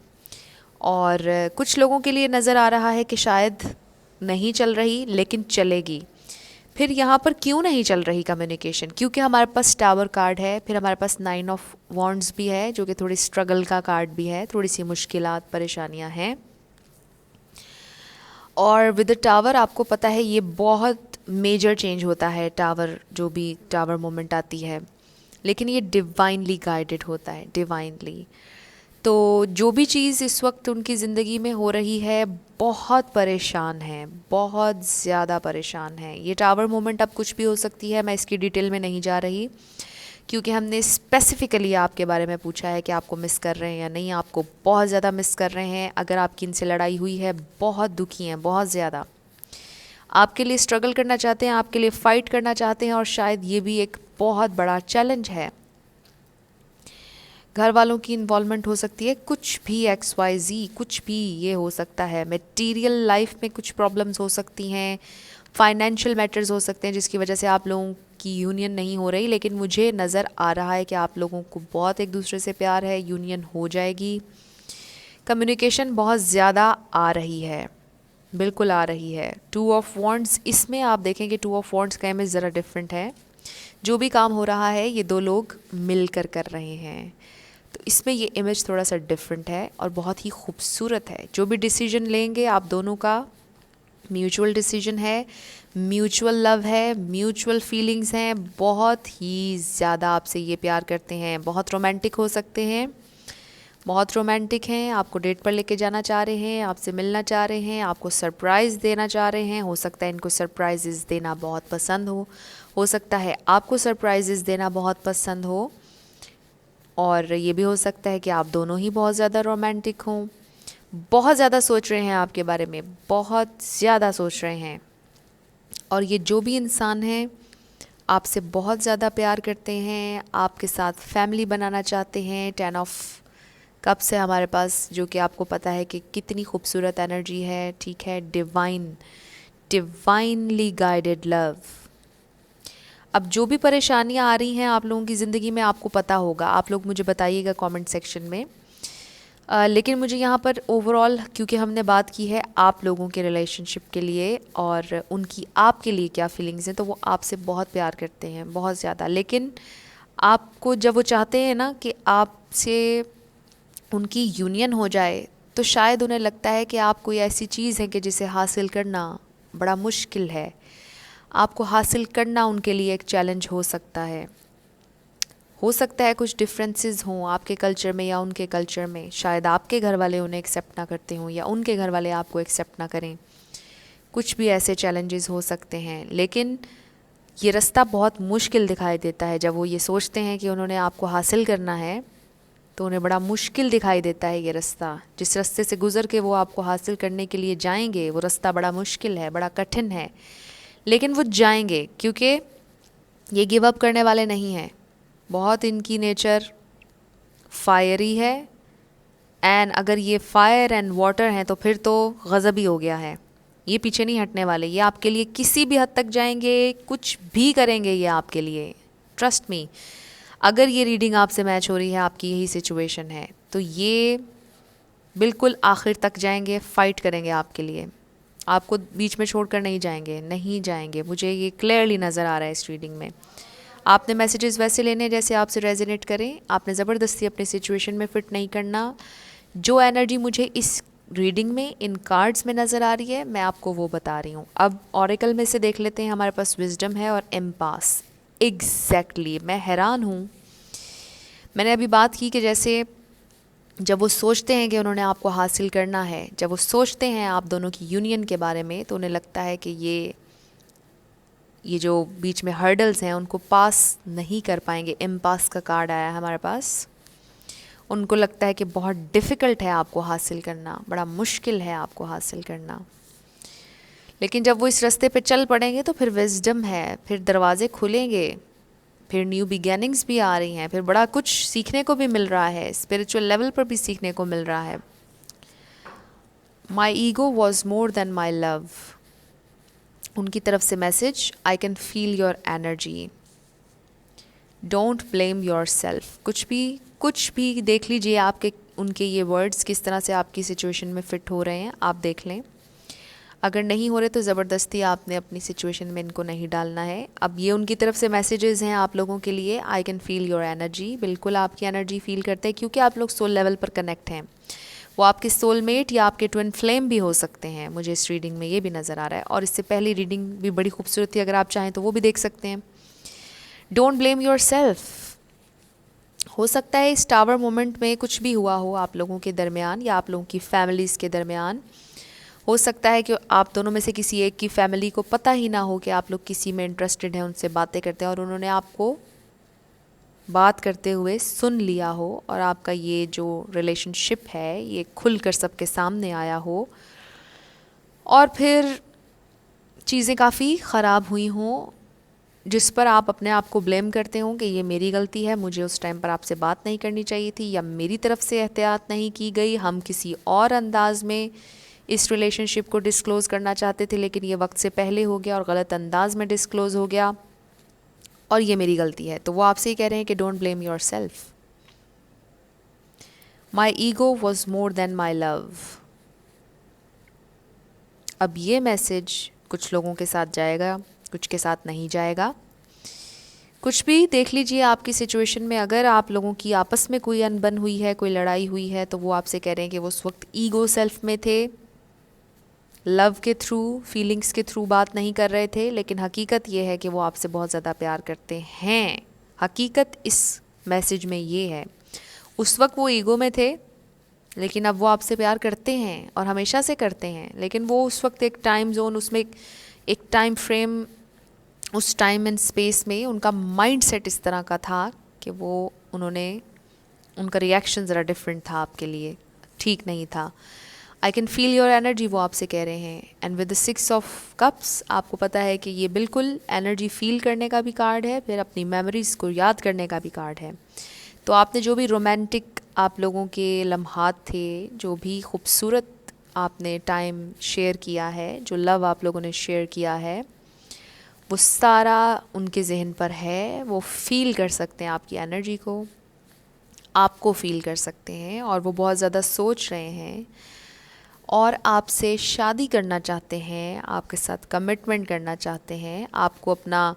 और कुछ लोगों के लिए नज़र आ रहा है कि शायद नहीं चल रही लेकिन चलेगी। फिर यहाँ पर क्यों नहीं चल रही कम्युनिकेशन? क्योंकि हमारे पास टावर कार्ड है, फिर हमारे पास 9 ऑफ वॉन्ड्स भी है जो कि थोड़ी स्ट्रगल का कार्ड भी है, थोड़ी सी मुश्किलात परेशानियाँ हैं। और विद द टावर आपको पता है ये बहुत मेजर चेंज होता है, टावर जो भी टावर मोमेंट आती है, लेकिन ये डिवाइनली गाइडेड होता है, डिवाइनली। तो जो भी चीज़ इस वक्त उनकी ज़िंदगी में हो रही है, बहुत परेशान है, बहुत ज़्यादा परेशान है। ये टावर मोमेंट अब कुछ भी हो सकती है, मैं इसकी डिटेल में नहीं जा रही क्योंकि हमने स्पेसिफ़िकली आपके बारे में पूछा है कि आपको मिस कर रहे हैं या नहीं। आपको बहुत ज़्यादा मिस कर रहे हैं। अगर आपकी इनसे लड़ाई हुई है, बहुत दुखी हैं, बहुत ज़्यादा आपके लिए स्ट्रगल करना चाहते हैं, आपके लिए फ़ाइट करना चाहते हैं। और शायद ये भी एक बहुत बड़ा चैलेंज है। घर वालों की इन्वॉल्वमेंट हो सकती है, कुछ भी XYZ, कुछ भी ये हो सकता है। मटेरियल लाइफ में कुछ प्रॉब्लम्स हो सकती हैं, फाइनेंशियल मैटर्स हो सकते हैं जिसकी वजह से आप लोगों की यूनियन नहीं हो रही। लेकिन मुझे नज़र आ रहा है कि आप लोगों को बहुत एक दूसरे से प्यार है, यूनियन हो जाएगी। कम्युनिकेशन बहुत ज़्यादा आ रही है, बिल्कुल आ रही है। 2 ऑफ वॉन्ड्स, इसमें आप देखेंगे 2 ऑफ वॉन्ड्स का इमेज ज़रा डिफरेंट है। जो भी काम हो रहा है ये 2 लोग मिलकर कर रहे हैं, तो इसमें ये इमेज थोड़ा सा डिफरेंट है और बहुत ही खूबसूरत है। जो भी डिसीजन लेंगे आप दोनों का म्यूचुअल डिसीजन है, म्यूचुअल लव है, म्यूचुअल फीलिंग्स हैं। बहुत ही ज़्यादा आपसे ये प्यार करते हैं, बहुत रोमांटिक हो सकते हैं, बहुत रोमांटिक हैं। आपको डेट पर लेके जाना चाह रहे हैं, आपसे मिलना चाह रहे हैं, आपको सरप्राइज़ देना चाह रहे हैं। हो सकता है इनको सरप्राइजेज़ देना बहुत पसंद हो सकता है आपको सरप्राइजेज़ देना बहुत पसंद हो। और ये भी हो सकता है कि आप दोनों ही बहुत ज़्यादा रोमांटिक हों, बहुत ज़्यादा सोच रहे हैं आपके बारे में, बहुत ज़्यादा सोच रहे हैं। और ये जो भी इंसान है आपसे बहुत ज़्यादा प्यार करते हैं, आपके साथ फैमिली बनाना चाहते हैं। 10 ऑफ कप्स है हमारे पास, जो कि आपको पता है कि कितनी खूबसूरत एनर्जी है, ठीक है। Divinely guided love. अब जो भी परेशानियां आ रही हैं आप लोगों की ज़िंदगी में, आपको पता होगा, आप लोग मुझे बताइएगा कमेंट सेक्शन में। लेकिन मुझे यहाँ पर ओवरऑल, क्योंकि हमने बात की है आप लोगों के रिलेशनशिप के लिए और उनकी आपके लिए क्या फीलिंग्स हैं, तो वो आपसे बहुत प्यार करते हैं, बहुत ज़्यादा। लेकिन आपको जब वो चाहते हैं ना कि आपसे उनकी यूनियन हो जाए, तो शायद उन्हें लगता है कि आप कोई ऐसी चीज़ है कि जिसे हासिल करना बड़ा मुश्किल है। आपको हासिल करना उनके लिए एक चैलेंज हो सकता है। हो सकता है कुछ डिफरेंसेस हों आपके कल्चर में या उनके कल्चर में। शायद आपके घर वाले उन्हें एक्सेप्ट ना करते हों या उनके घर वाले आपको एक्सेप्ट ना करें। कुछ भी ऐसे चैलेंजेस हो सकते हैं। लेकिन ये रास्ता बहुत मुश्किल दिखाई देता है जब वो ये सोचते हैं कि उन्होंने आपको हासिल करना है, तो उन्हें बड़ा मुश्किल दिखाई देता है ये रास्ता। जिस रास्ते से गुज़र के वो आपको हासिल करने के लिए जाएंगे, वो रास्ता बड़ा मुश्किल है, बड़ा कठिन है, लेकिन वो जाएंगे क्योंकि ये गिव अप करने वाले नहीं हैं। बहुत इनकी नेचर फायरी है। एंड अगर ये फायर एंड वाटर हैं तो फिर तो गज़ब ही हो गया है। ये पीछे नहीं हटने वाले, ये आपके लिए किसी भी हद तक जाएंगे, कुछ भी करेंगे ये आपके लिए, ट्रस्ट मी। अगर ये रीडिंग आपसे मैच हो रही है, आपकी यही सिचुएशन है, तो ये बिल्कुल आखिर तक जाएंगे, फ़ाइट करेंगे आपके लिए। आपको बीच में छोड़कर नहीं जाएंगे, नहीं जाएंगे। मुझे ये क्लियरली नज़र आ रहा है इस रीडिंग में। आपने मैसेजेस वैसे लेने जैसे आपसे रेजोनेट करें। आपने ज़बरदस्ती अपनी सिचुएशन में फ़िट नहीं करना। जो एनर्जी मुझे इस रीडिंग में, इन कार्ड्स में नज़र आ रही है, मैं आपको वो बता रही हूँ। अब ऑरेकल में से देख लेते हैं। हमारे पास विजडम है और एम्पास। एग्जैक्टली मैं हैरान हूँ। मैंने अभी बात की कि जैसे जब वो सोचते हैं कि उन्होंने आपको हासिल करना है, जब वो सोचते हैं आप दोनों की यूनियन के बारे में, तो उन्हें लगता है कि ये जो बीच में हर्डल्स हैं उनको पास नहीं कर पाएंगे। इम्पास का कार्ड आया है हमारे पास। उनको लगता है कि बहुत डिफ़िकल्ट है आपको हासिल करना, बड़ा मुश्किल है आपको हासिल करना। लेकिन जब वो इस रास्ते पे चल पड़ेंगे तो फिर विजडम है, फिर दरवाजे खुलेंगे, फिर न्यू बिगेनिंग्स भी आ रही हैं, फिर बड़ा कुछ सीखने को भी मिल रहा है, स्पिरिचुअल लेवल पर भी सीखने को मिल रहा है। My ego was more than my love. उनकी तरफ से message, I can feel your energy, don't blame your self. कुछ भी देख लीजिए आपके उनके ये वर्ड्स किस तरह से आपकी सिचुएशन में फ़िट हो रहे हैं, आप देख लें। अगर नहीं हो रहे तो ज़बरदस्ती आपने अपनी सिचुएशन में इनको नहीं डालना है। अब ये उनकी तरफ से मैसेजेस हैं आप लोगों के लिए। I can feel your energy, बिल्कुल आपकी एनर्जी फील करते हैं क्योंकि आप लोग सोल लेवल पर कनेक्ट हैं। वो आपके सोलमेट या आपके ट्विन फ्लेम भी हो सकते हैं, मुझे इस रीडिंग में ये भी नज़र आ रहा है। और इससे पहली रीडिंग भी बड़ी खूबसूरत थी, अगर आप चाहें तो वो भी देख सकते हैं। Don't blame your self. हो सकता है इस टावर मोमेंट में कुछ भी हुआ हो आप लोगों के दरमियान या आप लोगों की फैमिलीज़ के दरमियान। हो सकता है कि आप दोनों में से किसी एक की फैमिली को पता ही ना हो कि आप लोग किसी में इंटरेस्टेड हैं, उनसे बातें करते हैं और उन्होंने आपको बात करते हुए सुन लिया हो और आपका ये जो रिलेशनशिप है ये खुलकर सबके सामने आया हो और फिर चीज़ें काफ़ी ख़राब हुई हों, जिस पर आप अपने आप को ब्लेम करते हो कि ये मेरी गलती है, मुझे उस टाइम पर आपसे बात नहीं करनी चाहिए थी या मेरी तरफ से एहतियात नहीं की गई, हम किसी और अंदाज में इस रिलेशनशिप को डिस्क्लोज़ करना चाहते थे लेकिन ये वक्त से पहले हो गया और गलत अंदाज में डिस्क्लोज़ हो गया और ये मेरी गलती है। तो वो आपसे ही कह रहे हैं कि don't blame your self. My ego was more than my love. अब ये मैसेज कुछ लोगों के साथ जाएगा, कुछ के साथ नहीं जाएगा। कुछ भी देख लीजिए आपकी सिचुएशन में, अगर आप लोगों की आपस में कोई अनबन हुई है, कोई लड़ाई हुई है, तो वो आपसे कह रहे हैं कि वो उस वक्त ईगो सेल्फ में थे, लव के थ्रू, फीलिंग्स के थ्रू बात नहीं कर रहे थे। लेकिन हकीकत ये है कि वो आपसे बहुत ज़्यादा प्यार करते हैं। हकीकत इस मैसेज में ये है, उस वक्त वो ईगो में थे लेकिन अब वो आपसे प्यार करते हैं और हमेशा से करते हैं। लेकिन वो उस वक्त एक टाइम जोन, उसमें एक टाइम फ्रेम, उस टाइम एंड स्पेस में उनका माइंड सेट इस तरह का था कि उनका रिएक्शन ज़रा डिफरेंट था आपके लिए, ठीक नहीं था। I can feel your energy, वो आपसे कह रहे हैं। And with the 6 of cups आपको पता है कि ये बिल्कुल एनर्जी फील करने का भी कार्ड है, फिर अपनी मेमोरीज़ को याद करने का भी कार्ड है। तो आपने जो भी रोमांटिक आप लोगों के लम्हात थे, जो भी खूबसूरत आपने टाइम शेयर किया है, जो लव आप लोगों ने शेयर किया है, वो सारा उनके जहन पर है। वो फील कर सकते हैं आपकी एनर्जी को, आपको फील कर सकते हैं और वो बहुत ज़्यादा सोच रहे हैं और आपसे शादी करना चाहते हैं, आपके साथ कमिटमेंट करना चाहते हैं, आपको अपना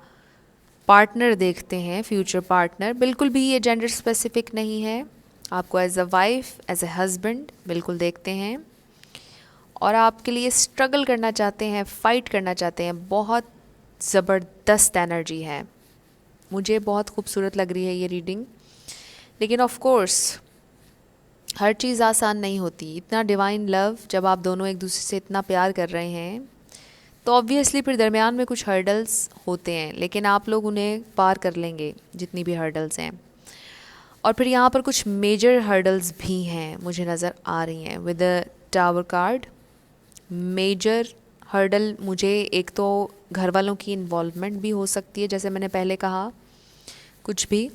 पार्टनर देखते हैं, फ्यूचर पार्टनर। बिल्कुल भी ये जेंडर स्पेसिफिक नहीं है, आपको as a wife, as a husband बिल्कुल देखते हैं और आपके लिए स्ट्रगल करना चाहते हैं, फ़ाइट करना चाहते हैं। बहुत ज़बरदस्त एनर्जी है, मुझे बहुत खूबसूरत लग रही है ये रीडिंग। लेकिन ऑफ कोर्स हर चीज़ आसान नहीं होती। इतना डिवाइन लव, जब आप दोनों एक दूसरे से इतना प्यार कर रहे हैं तो ऑब्वियसली फिर दरमियान में कुछ हर्डल्स होते हैं, लेकिन आप लोग उन्हें पार कर लेंगे जितनी भी हर्डल्स हैं। और फिर यहाँ पर कुछ मेजर हर्डल्स भी हैं मुझे नज़र आ रही हैं with the tower card. Major hurdle मुझे एक तो घर वालों की इन्वॉल्वमेंट भी हो सकती है, जैसे मैंने पहले कहा। कुछ भी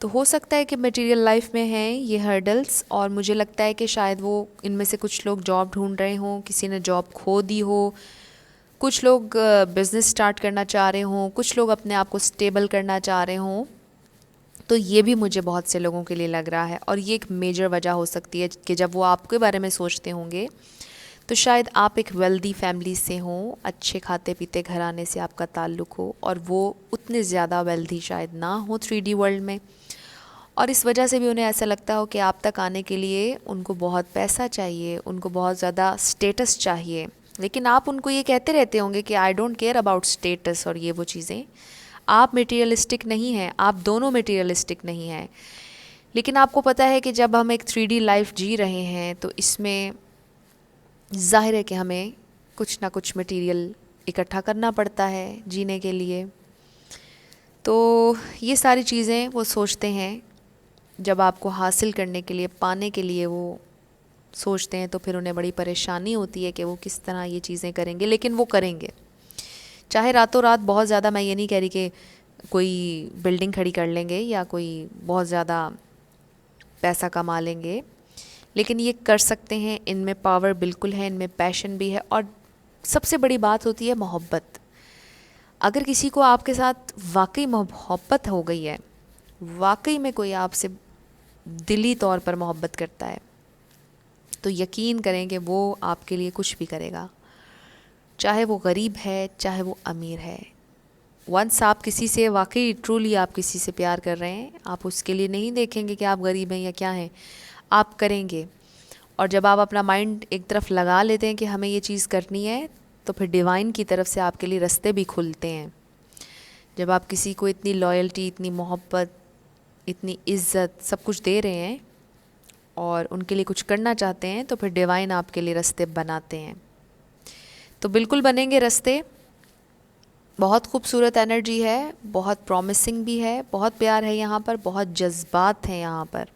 तो हो सकता है कि मटेरियल लाइफ में हैं ये हर्डल्स, और मुझे लगता है कि शायद वो इनमें से कुछ लोग जॉब ढूंढ रहे हों, किसी ने जॉब खो दी हो, कुछ लोग बिज़नेस स्टार्ट करना चाह रहे हों, कुछ लोग अपने आप को स्टेबल करना चाह रहे हों। तो ये भी मुझे बहुत से लोगों के लिए लग रहा है और ये एक मेजर वजह हो सकती है कि जब वो आपके बारे में सोचते होंगे तो शायद आप एक वेल्दी फैमिली से हों, अच्छे खाते पीते घराने से आपका ताल्लुक़ हो और वो उतने ज़्यादा वेल्दी शायद ना हो 3D वर्ल्ड में। और इस वजह से भी उन्हें ऐसा लगता हो कि आप तक आने के लिए उनको बहुत पैसा चाहिए, उनको बहुत ज़्यादा स्टेटस चाहिए। लेकिन आप उनको ये कहते रहते होंगे कि I don't care about status और ये वो चीज़ें। आप मटेरियलिस्टिक नहीं हैं, आप दोनों मटेरियलिस्टिक नहीं हैं। लेकिन आपको पता है कि जब हम एक 3D लाइफ जी रहे हैं तो इसमें ज़ाहिर है कि हमें कुछ ना कुछ मटेरियल इकट्ठा करना पड़ता है जीने के लिए। तो ये सारी चीज़ें वो सोचते हैं, जब आपको हासिल करने के लिए, पाने के लिए वो सोचते हैं तो फिर उन्हें बड़ी परेशानी होती है कि वो किस तरह ये चीज़ें करेंगे, लेकिन वो करेंगे। चाहे रातों रात बहुत ज़्यादा, मैं ये नहीं कह रही कि कोई बिल्डिंग खड़ी कर लेंगे या कोई बहुत ज़्यादा पैसा कमा लेंगे, लेकिन ये कर सकते हैं। इनमें पावर बिल्कुल है, इनमें पैशन भी है, और सबसे बड़ी बात होती है मोहब्बत। अगर किसी को आपके साथ वाकई मोहब्बत हो गई है, वाकई में कोई आपसे दिली तौर पर मोहब्बत करता है, तो यकीन करें कि वो आपके लिए कुछ भी करेगा, चाहे वो गरीब है चाहे वो अमीर है। वंस आप किसी से वाकई ट्रूली आप किसी से प्यार कर रहे हैं, आप उसके लिए नहीं देखेंगे कि आप गरीब हैं या क्या हैं, आप करेंगे। और जब आप अपना माइंड एक तरफ लगा लेते हैं कि हमें ये चीज़ करनी है, तो फिर डिवाइन की तरफ से आपके लिए रास्ते भी खुलते हैं। जब आप किसी को इतनी लॉयल्टी, इतनी मोहब्बत, इतनी इज़्ज़त, सब कुछ दे रहे हैं और उनके लिए कुछ करना चाहते हैं, तो फिर डिवाइन आपके लिए रास्ते बनाते हैं। तो बिल्कुल बनेंगे रास्ते। बहुत खूबसूरत एनर्जी है, बहुत प्रॉमिसिंग भी है, बहुत प्यार है यहाँ पर, बहुत जज्बात हैं यहाँ पर।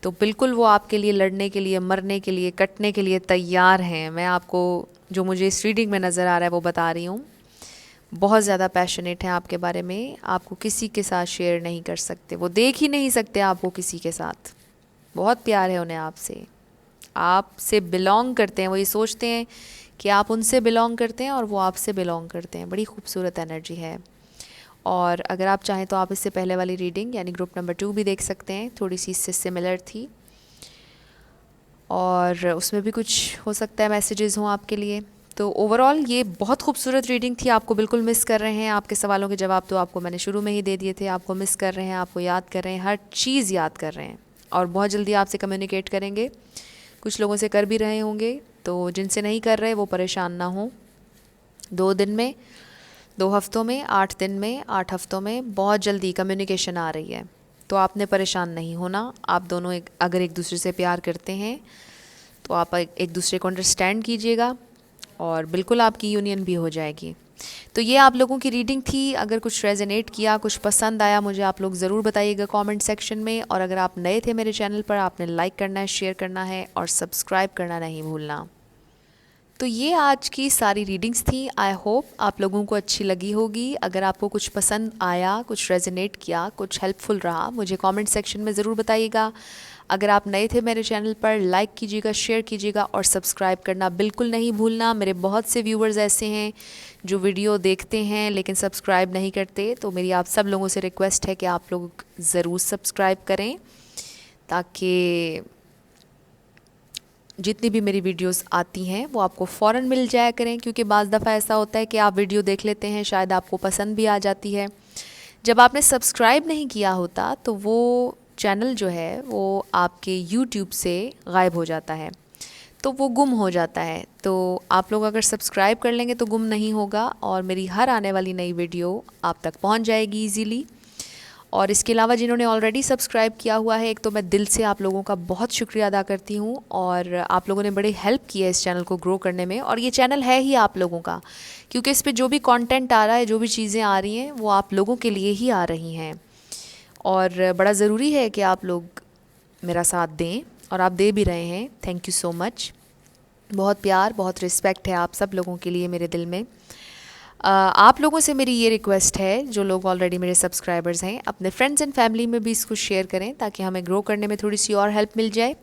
तो बिल्कुल वो आपके लिए लड़ने के लिए, मरने के लिए, कटने के लिए तैयार हैं। मैं आपको जो मुझे इस रीडिंग में नज़र आ रहा है वो बता रही हूँ। बहुत ज़्यादा पैशनेट हैं आपके बारे में, आपको किसी के साथ शेयर नहीं कर सकते, वो देख ही नहीं सकते आपको किसी के साथ। बहुत प्यार है उन्हें आपसे, आपसे बिलोंग करते हैं। वो ये सोचते हैं कि आप उनसे बिलोंग करते हैं और वो आपसे बिलोंग करते हैं। बड़ी खूबसूरत एनर्जी है। और अगर आप चाहें तो आप इससे पहले वाली रीडिंग यानी ग्रुप नंबर 2 भी देख सकते हैं, थोड़ी सी इससे सिमिलर थी और उसमें भी कुछ हो सकता है मैसेजेस हों आपके लिए। तो ओवरऑल ये बहुत खूबसूरत रीडिंग थी। आपको बिल्कुल मिस कर रहे हैं, आपके सवालों के जवाब तो आपको मैंने शुरू में ही दे दिए थे। आपको मिस कर रहे हैं, आपको याद कर रहे हैं, हर चीज़ याद कर रहे हैं और बहुत जल्दी आपसे कम्युनिकेट करेंगे। कुछ लोगों से कर भी रहे होंगे, तो जिनसे नहीं कर रहे वो परेशान ना हो। 2 दिन में, 2 हफ्तों में, 8 दिन में, 8 हफ्तों में बहुत जल्दी कम्युनिकेशन आ रही है, तो आपने परेशान नहीं होना। आप दोनों अगर एक दूसरे से प्यार करते हैं तो आप एक दूसरे को अंडरस्टैंड कीजिएगा और बिल्कुल आपकी यूनियन भी हो जाएगी। तो ये आप लोगों की रीडिंग थी। अगर कुछ रेजोनेट किया, कुछ पसंद आया, मुझे आप लोग ज़रूर बताइएगा कमेंट सेक्शन में। और अगर आप नए थे मेरे चैनल पर, आपने लाइक करना है, शेयर करना है और सब्सक्राइब करना नहीं भूलना। तो ये आज की सारी रीडिंग्स थी। आई होप आप लोगों को अच्छी लगी होगी। अगर आपको कुछ पसंद आया, कुछ रेजोनेट किया, कुछ हेल्पफुल रहा, मुझे कमेंट सेक्शन में ज़रूर बताइएगा। अगर आप नए थे मेरे चैनल पर, लाइक कीजिएगा, शेयर कीजिएगा और सब्सक्राइब करना बिल्कुल नहीं भूलना। मेरे बहुत से व्यूवर्स ऐसे हैं जो वीडियो देखते हैं लेकिन सब्सक्राइब नहीं करते, तो मेरी आप सब लोगों से रिक्वेस्ट है कि आप लोग ज़रूर सब्सक्राइब करें ताकि जितनी भी मेरी वीडियोस आती हैं वो आपको फ़ौरन मिल जाया करें। क्योंकि बाज़ दफ़ा ऐसा होता है कि आप वीडियो देख लेते हैं, शायद आपको पसंद भी आ जाती है, जब आपने सब्सक्राइब नहीं किया होता तो वो चैनल जो है वो आपके यूट्यूब से गायब हो जाता है, तो वो गुम हो जाता है। तो आप लोग अगर सब्सक्राइब कर लेंगे तो गुम नहीं होगा और मेरी हर आने वाली नई वीडियो आप तक पहुंच जाएगी इजीली। और इसके अलावा जिन्होंने ऑलरेडी सब्सक्राइब किया हुआ है, एक तो मैं दिल से आप लोगों का बहुत शुक्रिया अदा करती हूँ और आप लोगों ने बड़ी हेल्प की है इस चैनल को ग्रो करने में। और ये चैनल है ही आप लोगों का, क्योंकि इस पर जो भी कंटेंट आ रहा है, जो भी चीज़ें आ रही हैं, वो आप लोगों के लिए ही आ रही हैं। और बड़ा ज़रूरी है कि आप लोग मेरा साथ दें और आप दे भी रहे हैं। Thank you so much. बहुत प्यार, बहुत रिस्पेक्ट है आप सब लोगों के लिए मेरे दिल में। आप लोगों से मेरी ये रिक्वेस्ट है, जो लोग ऑलरेडी मेरे सब्सक्राइबर्स हैं, अपने फ्रेंड्स एंड फैमिली में भी इसको शेयर करें ताकि हमें ग्रो करने में थोड़ी सी और हेल्प मिल जाए।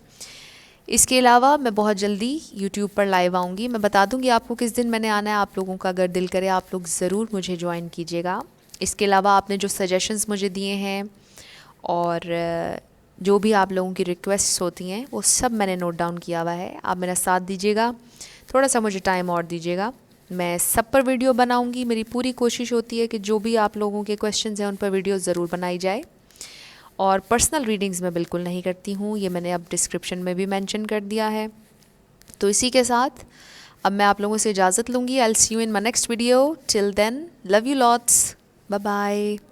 इसके अलावा मैं बहुत जल्दी यूट्यूब पर लाइव आऊँगी। मैं बता दूँगी आपको किस दिन मैंने आना है। आप लोगों का अगर दिल करे आप लोग ज़रूर मुझे ज्वाइन कीजिएगा। इसके अलावा आपने जो सजेशंस मुझे दिए हैं और जो भी आप लोगों की रिक्वेस्ट्स होती हैं वो सब मैंने नोट डाउन किया हुआ है। आप मेरा साथ दीजिएगा, थोड़ा सा मुझे टाइम और दीजिएगा, मैं सब पर वीडियो बनाऊंगी। मेरी पूरी कोशिश होती है कि जो भी आप लोगों के क्वेश्चंस हैं उन पर वीडियो ज़रूर बनाई जाए। और पर्सनल रीडिंग्स मैं बिल्कुल नहीं करती हूँ, ये मैंने अब डिस्क्रिप्शन में भी मेंशन कर दिया है। तो इसी के साथ अब मैं आप लोगों से इजाज़त लूँगी। I will see you in my next video. Till then, love you lots, bye bye.